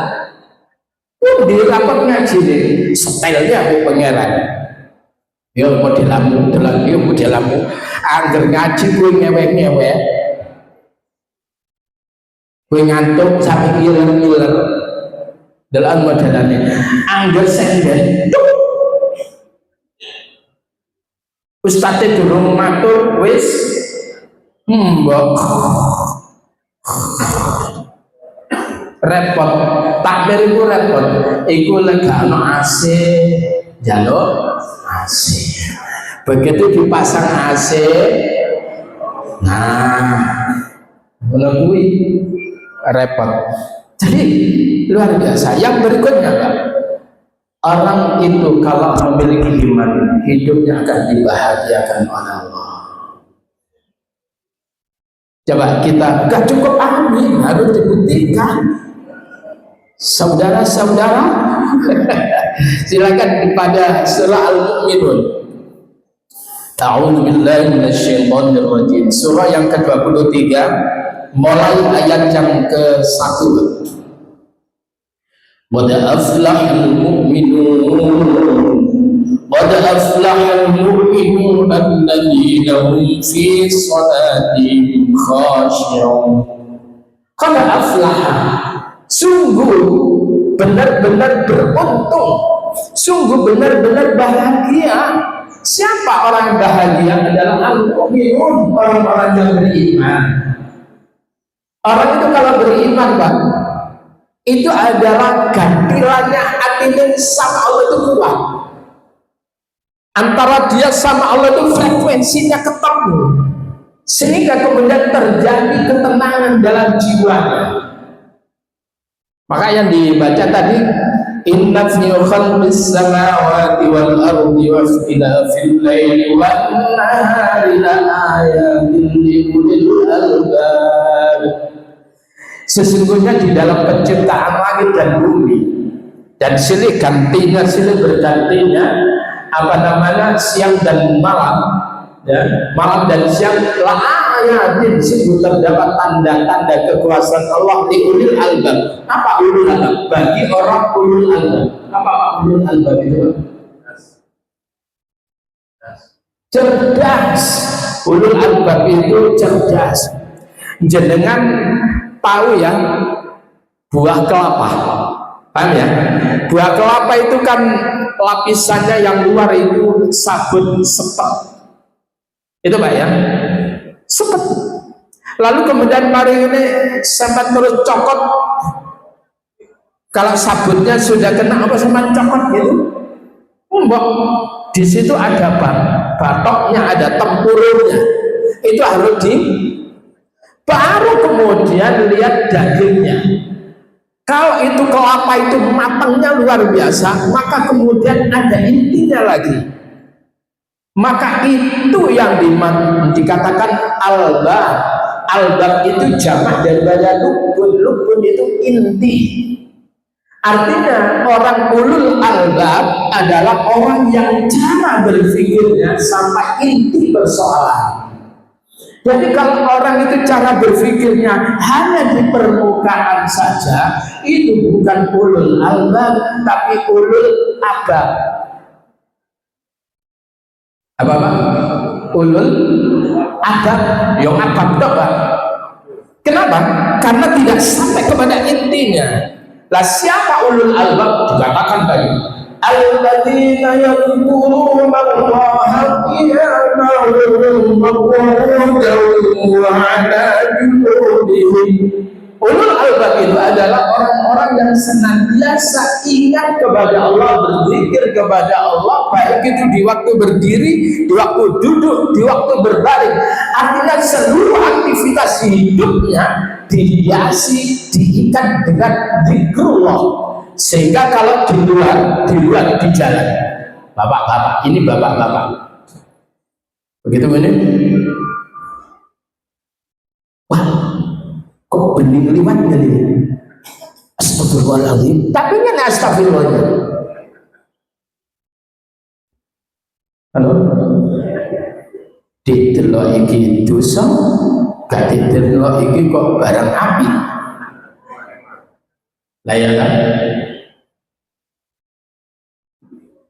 Di rapor ngaji nih, setelnya aku pangeran. Ya modelamu, modelamu. Angger ngaji gue ngewek-ngewek, gue ngantuk sampai ngiler-ngiler. Dalam modelannya, angger senden. Ustadz durung matur wis mbok repot, takbir itu repot. Iku legakno AC, jaluk AC. Begitu dipasang AC, nah ngono kuwi repot. Jadi luar biasa. Yang berikutnya Pak, orang itu kalau memiliki iman, hidupnya akan dibahagiakan oleh Allah. Coba kita gak cukup amin, harus dibuktikan. Saudara-saudara, silakan kepada surah Al-Mu'minun. A'udzu billahi minasyaitonir rajim. Surah yang ke-23 mulai ayat yang ke-1. Qad aflahal mu'minun. Qad aflahal mu'minun alladzina hum fi shalatihim khashi'un. Qad aflaha, sungguh benar-benar beruntung, sungguh benar-benar bahagia. Siapa orang yang bahagia? Adalah al-mu'minun, orang-orang yang beriman. Orang itu kalau beriman Pak, itu adalah gantilannya hatinya sama Allah itu kuat. Antara dia sama Allah itu frekuensinya ketemu, sehingga kemudian terjadi ketenangan dalam jiwanya. Maka yang dibaca tadi, inna fi khalqis samawati wal ardi wa ikhtilafil laili wan nahari la ayatin li ulil albab. Sesungguhnya di dalam penciptaan langit dan bumi, dan silih gantinya, silih bergantinya siang dan malam, ya, malam dan siang, la ayatin, sungguh terdapat tanda-tanda kekuasaan Allah di ulil albab. Apa ulul albab? Bagi orang ulul albab. Apa ulul albab itu? Cerdas. Ulul albab itu cerdas. Jenengan tahu ya buah kelapa, paham ya? Buah kelapa itu kan lapisannya yang luar itu sabun sepet, itu Pak ya, sepet. Lalu kemudian mari ini sampai terus cokot. Kalau sabunnya sudah kena apa sama cokot gitu, mbok di situ ada batoknya, ada tempurungnya, itu harus baru kemudian lihat dagingnya. Kalau itu kelapa itu matangnya luar biasa, maka kemudian ada intinya lagi. Maka itu yang dikatakan albab. Albab itu jamak daripada lubun. Lubun itu inti. Artinya orang ulul albab adalah orang yang cara berpikirnya sampai inti persoalan. Jadi kalau orang itu cara berpikirnya hanya di permukaan saja, itu bukan ulul albab, tapi ulul albab. Apa? Ulul albab, yang albab dok, Pak. Kenapa? Karena tidak sampai kepada intinya. Lah siapa ulul albab? Dikatakan tadi, alladzina yadhkuruna Allaha qiyaman wa qu'udan wa 'ala junubihim. Ulul albab itu adalah orang-orang yang senantiasa ingat kepada Allah, berzikir kepada Allah, baik itu di waktu berdiri, di waktu duduk, di waktu berbaring. Artinya seluruh aktivitas hidupnya dihiasi, diikat dengan zikrullah. Sehingga kalau di luar di jalan, bapak-bapak, ini bapak-bapak, begitu ini, wah, kok bening liwat gini, astagfirullahaladzim, tapi kan astagfirullahnya, halo, didelok iki dosa, gak didelok iki kok barang api, lah ya kan?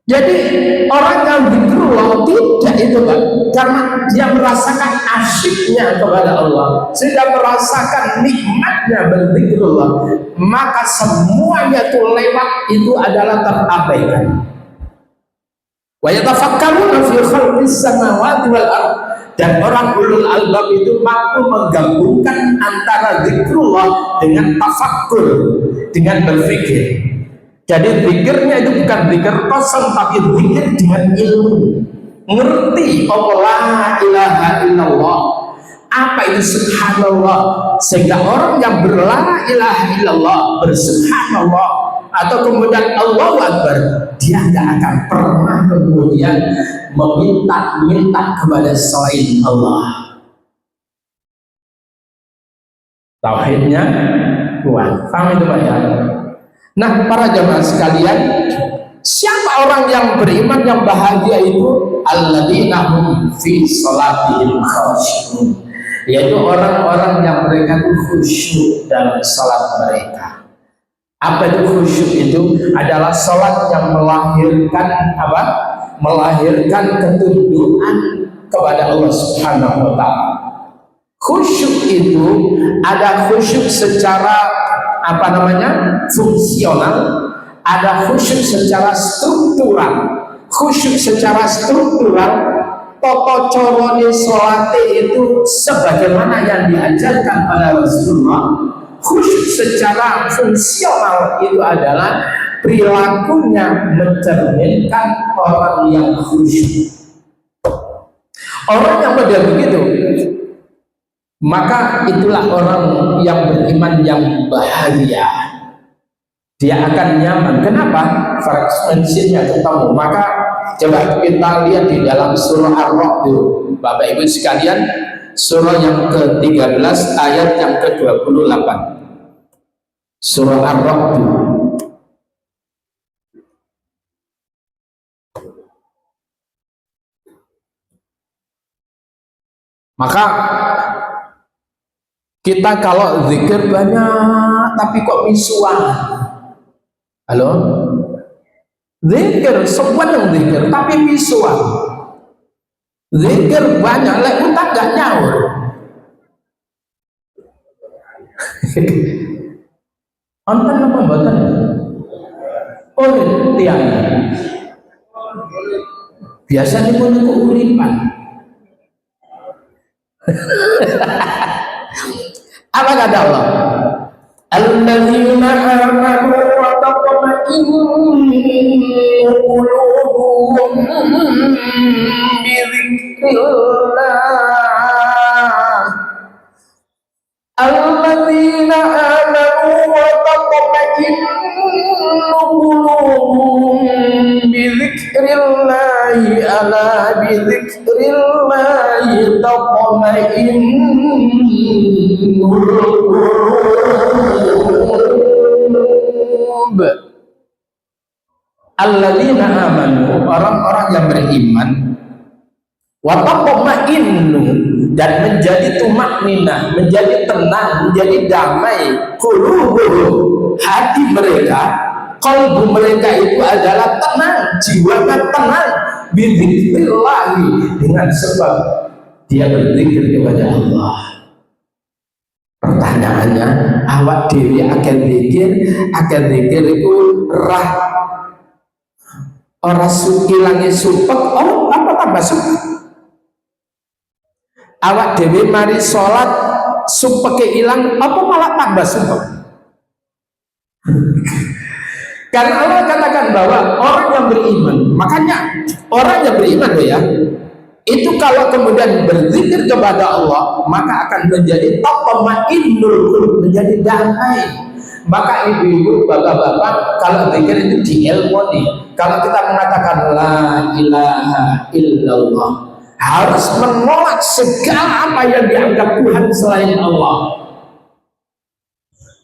Jadi orang yang zikrullah tidak itu Pak, karena dia merasakan asyiknya kepada Allah, sudah merasakan nikmatnya berzikrullah, maka semuanya itu lewat itu adalah terabaikan. Wa yatafakkaruna fi khalqis samawati wal ardh. Dan orang ulul albab itu mampu menggabungkan antara zikrullah dengan tafakkur, dengan berpikir. Jadi zikirnya itu bukan zikir kosong, tapi zikir dengan ilmu. Ngerti apa la ilaha illallah, apa itu subhanallah, sehingga orang yang berla ilaha illallah, bersubhanallah, atau kemudian Allahu Akbar, dia tidak akan pernah kemudian meminta kepada selain Allah. Tauhidnya kuat. Paham itu Pak ya? Nah, para jemaah sekalian, siapa orang yang beriman yang bahagia itu? Alladzina hum fi sholatihim khashi'un, yaitu orang-orang yang mereka itu khusyuk dalam salat mereka. Apa itu khusyuk? Itu adalah salat yang melahirkan apa? Melahirkan ketundukan kepada Allah Subhanahu wa taala. Khusyuk itu ada khusyuk secara apa namanya, fungsional, ada khusyuk secara struktural. Khusyuk secara struktural, toto corone sholate itu sebagaimana yang diajarkan oleh Rasulullah. Khusyuk secara fungsional itu adalah perilakunya mencerminkan orang yang khusyuk. Orang yang model begitu, maka itulah orang yang beriman yang bahagia. Dia akan nyaman. Kenapa? Frekuensinya ketemu. Maka coba kita lihat di dalam surah Ar-Ra'd, Bapak Ibu sekalian, surah yang ke-13 ayat yang ke-28. Surah Ar-Ra'd. Maka kita kalau zikir banyak tapi kok misuan. Halo? Zikir, semua yang zikir tapi misuan. Zikir banyak, lek utak gak nyaur. Onten apa mboten? Oh, tiang. Biasanya pun itu uripan. Apa kata Allah? Alladzina amanu wa tatma'innu qulubuhum bi dzikrillah. Alladzina amanu wa tatma'innu qulubuhum bi dzikrillah, ala bi dzikrillah tatma'innul qulub. Alladzina amanu, orang-orang yang beriman, wa tatma'innu, dan menjadi tumakninah, menjadi tenang, menjadi damai qulubuhum, hati mereka, qalbu mereka itu adalah tenang, jiwanya tenang bidzikrillah, dengan sebab dia berzikir kepada Allah. Pertanyaannya, awak dewi akan zikir itu rah orang ilangi supek, oh apa tambah supek? Awak dewi mari sholat supeke ilang, apa malah tambah supek? Karena Allah katakan bahwa orang yang beriman, makanya orang yang beriman ya, itu kalau kemudian berzikir kepada Allah, maka akan menjadi tatma'innul qulub, menjadi damai. Maka ibu-ibu, bapak-bapak, kalau zikir itu diilmoni. Kalau kita mengatakan la ilaha illallah, harus menolak segala apa yang dianggap Tuhan selain Allah.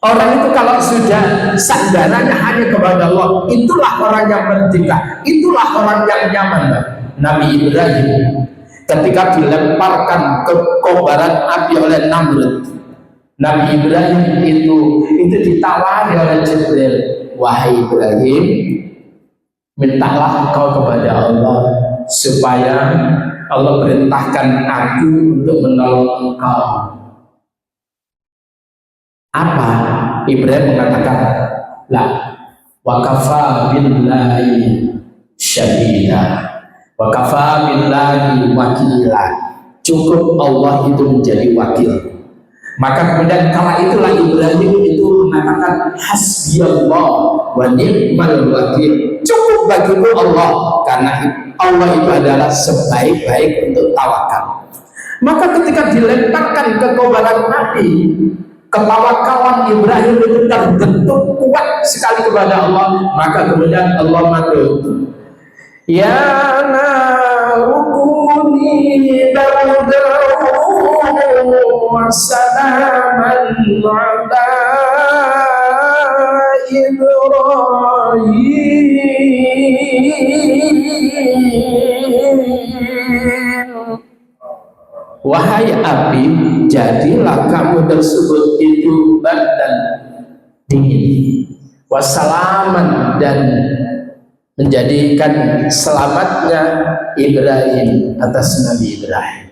Orang itu kalau sudah sandarannya hanya kepada Allah, itulah orang yang merdeka, itulah orang yang nyaman. Nabi Ibrahim ketika dilemparkan ke kobaran api oleh Namrud, Nabi Ibrahim itu ditawari oleh Jibril, wahai Ibrahim, mintalah engkau kepada Allah supaya Allah perintahkan aku untuk menolong engkau. Apa? Ibrahim mengatakan, la wa kafa billahi syahida, wa kafa billahi wakila, cukup Allah itu menjadi wakil. Maka kemudian kala itulah Ibrahim itu mengatakan hasbiyallah wa ni'mal wakil, cukup bagiku Allah, karena Allah itu adalah sebaik-baik untuk tawakal. Maka ketika dilemparkan ke kobaran api, ketawakalan Ibrahim itu terbentuk kuat sekali kepada Allah. Maka kemudian Allah matur, ya narukuni bardan wa salaman ala Ibrahim. Wahai api, jadilah kamu tersebut itu bardan, dingin, wassalaman, dan menjadikan selamatnya Ibrahim atas Nabi Ibrahim.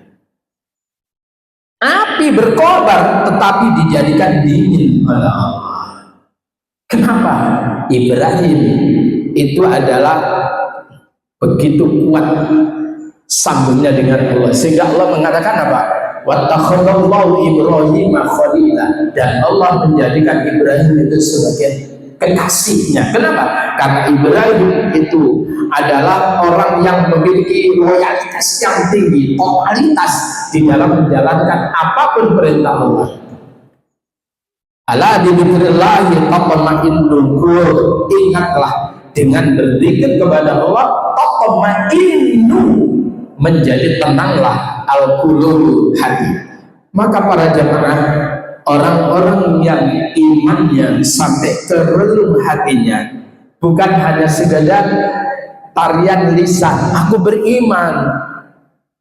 Api berkobar tetapi dijadikan dingin oleh Allah. Kenapa? Ibrahim itu adalah begitu kuat sambungnya dengan Allah, sehingga Allah mengatakan apa? Wattakhadallahu Ibrahim khalila, dan Allah menjadikan Ibrahim itu sebagai kekasihnya. Kenapa? Karena Ibrahim itu adalah orang yang memiliki loyalitas yang tinggi, totalitas di dalam menjalankan apapun perintah Allah. Ala dzikrillahi tatma'innul qulub, ingatlah dengan berzikir kepada Allah tatma'innu, menjadi tenanglah al-qulub, hati. Maka para jemaah, orang-orang yang imannya sampai ke relung hatinya, bukan hanya sekedar tarian lisan aku beriman,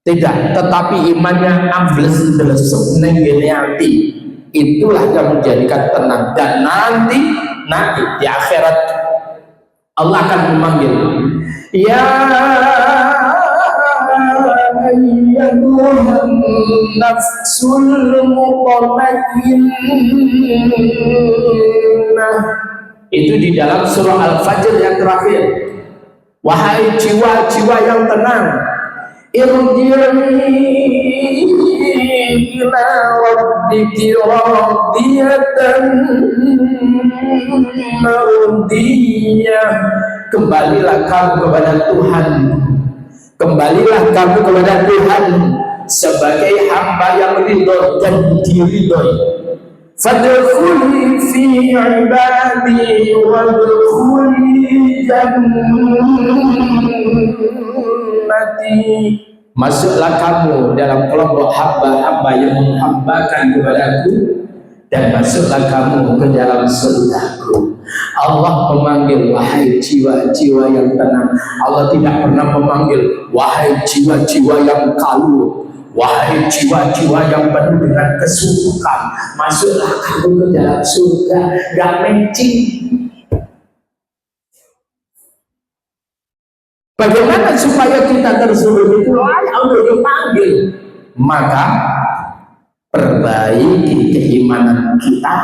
tidak, tetapi imannya ambles-blesuk neng hati, itulah yang menjadikan tenang. Dan nanti di akhirat Allah akan memanggil, ya ayyuhan nafsul mutmainnah, itu di dalam surah Al-Fajr yang terakhir. Wahai jiwa-jiwa yang tenang, irji'i ila rabbiki radiyatan mardiyah, kembalilah kamu kepada Tuhan, kembalilah kamu kepada Tuhan sebagai hamba yang ridho dan diridhoi. Fadkhuli fi ibadi wadkhuli jannati, masuklah kamu dalam kelompok hamba-hamba yang menghambakan kepadaku, dan masuklah kamu ke dalam surgaku. Allah memanggil wahai jiwa-jiwa yang tenang. Allah tidak pernah memanggil wahai jiwa-jiwa yang kalu, Wahai jiwa-jiwa yang penuh dengan kesubukan, masuklah kamu ke dalam surga, gak matching. Bagaimana supaya kita tersebut itu layak untuk dipanggil? Maka perbaiki keimanan kita,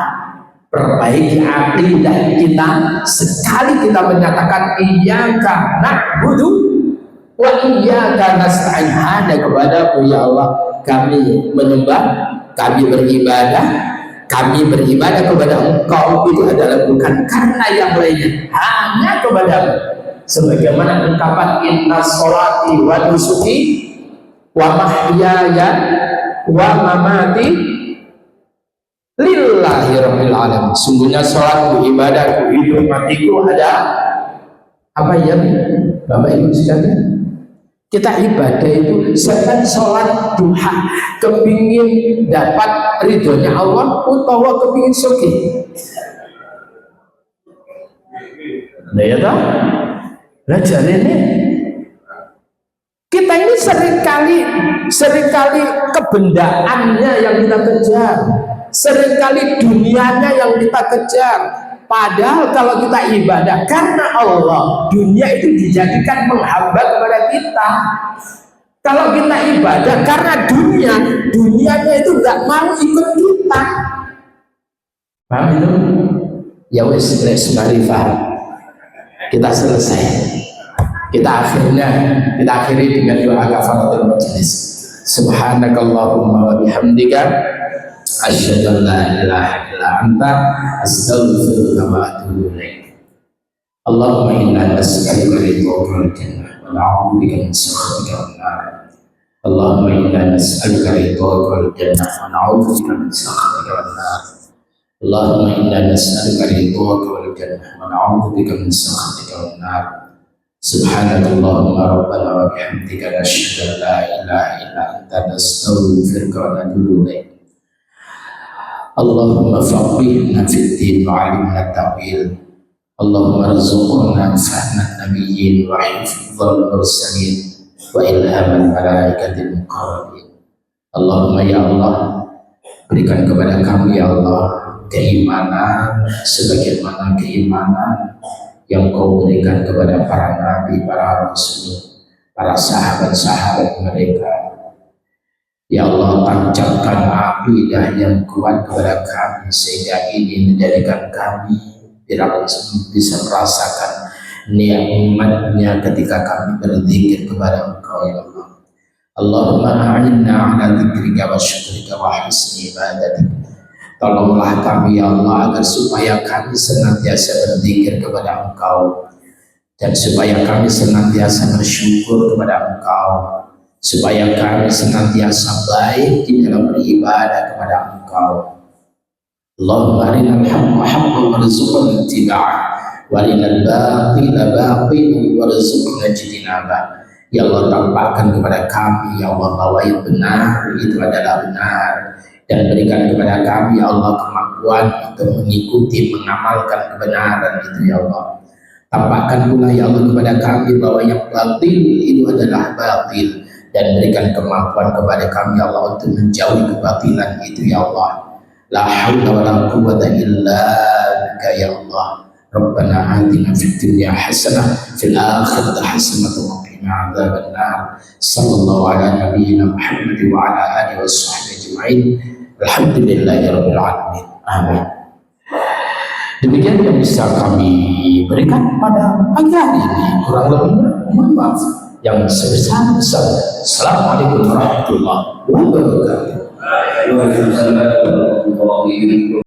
perbaiki akidah kita. Sekali kita menyatakan iyyaka na'budu wa iyyaka nasta'in, hanya kepadamu ya Allah kami menyembah, kami beribadah kepada Engkau, itu adalah bukan karena yang lainnya, hanya kepadamu. Sebagaimana ungkapan inna sholati wa nusuki wa mahyaya wa mamati lillahi rabbil alamin. Sungguhnya sholatku, ibadahku, hidup matiku ada apa ya Bapak Ibu sekalian? Kita ibadah itu setan sholat duha kepingin dapat ridhonya Allah utawa kepingin sugih. Nah ya toh? Nah jadi ini kita ini seringkali kebendaannya yang kita kejar, seringkali dunianya yang kita kejar. Padahal kalau kita ibadah karena Allah, dunia itu dijadikan menghambat kepada kita. Kalau kita ibadah karena dunianya itu nggak mau ikut kita. Paham itu? Ya wes, mari paham. Kita selesai. Kita akhiri dengan doa kafaratul majelis. Subhanakallahumma wa bihamdika asyhadu an la ilaha illa anta astaghfiruka wa atubu ilaik. Allahumma inna nas'aluka ridhaka wal jannah wa na'udzu bika min sakhatika wan nar. Allahumma inna nas'aluka ridhaka wal jannah wa na'udzu bika min sakhatika wan nar. Allahumma inna nas'aluka ridhaka wal jannah wa na'udzu bika min sakhatika wan nar. Subhanakallahumma rabbana wa bihamdika nasyhadu an la ilaha illa anta nastaghfiruka wa natubu ilaik. Allahumma faqihna fid din wa 'allimna ta'wil. Allahumma rzuqna fahman nabiyyin wa hifdzal mursalin wa ilhamal malaikatil muqarrabin. Allahumma ya Allah, berikan kepada kami ya Allah keimanan sebagaimana keimanan yang Kau berikan kepada para nabi, para rasul, para sahabat-sahabat mereka. Ya Allah, tancapkan akidah yang kuat kepada kami sehingga ini menjadikan kami bisa merasakan nikmatnya ketika kami berzikir kepada Engkau ya Allah. Allahumma a'inna ala dzikrika wa syukrika wa husni ibadatik. Tolonglah kami ya Allah agar supaya kami senantiasa berzikir kepada Engkau dan supaya kami senantiasa bersyukur kepada Engkau, supaya kami senantiasa baik di dalam beribadah kepada Engkau. Allahumma arinal haqqa haqqan warzuqna ittiba'ah wa arinal batila batilan warzuqna ijtinabah. Ya Allah, tampakkan kepada kami ya Allah bahwa yang benar itu adalah benar, dan berikan kepada kami ya Allah kemampuan untuk mengikuti, mengamalkan kebenaran itu ya Allah. Tampakkan pula ya Allah kepada kami bahwa yang batil itu adalah batil, dan berikan kemampuan kepada kami ya Allah untuk menjauhi kebatilan itu ya Allah. La haula wa la quwwata illa bika ya Allah. Rabbana atina fid dunya hasanah fil akhirati hasanah wa qina adzaban nar. Sallallahu ala nabiyyina Muhammad wa ala alihi washabbihi ajma'in. Alhamdulillahirabbil alamin. Amin. Demikian yang bisa kami berikan pada pagi hari ini. Kurang lebihnya mohon maaf yang sebesar-besarnya. Assalamualaikum warahmatullahi wabarakatuh.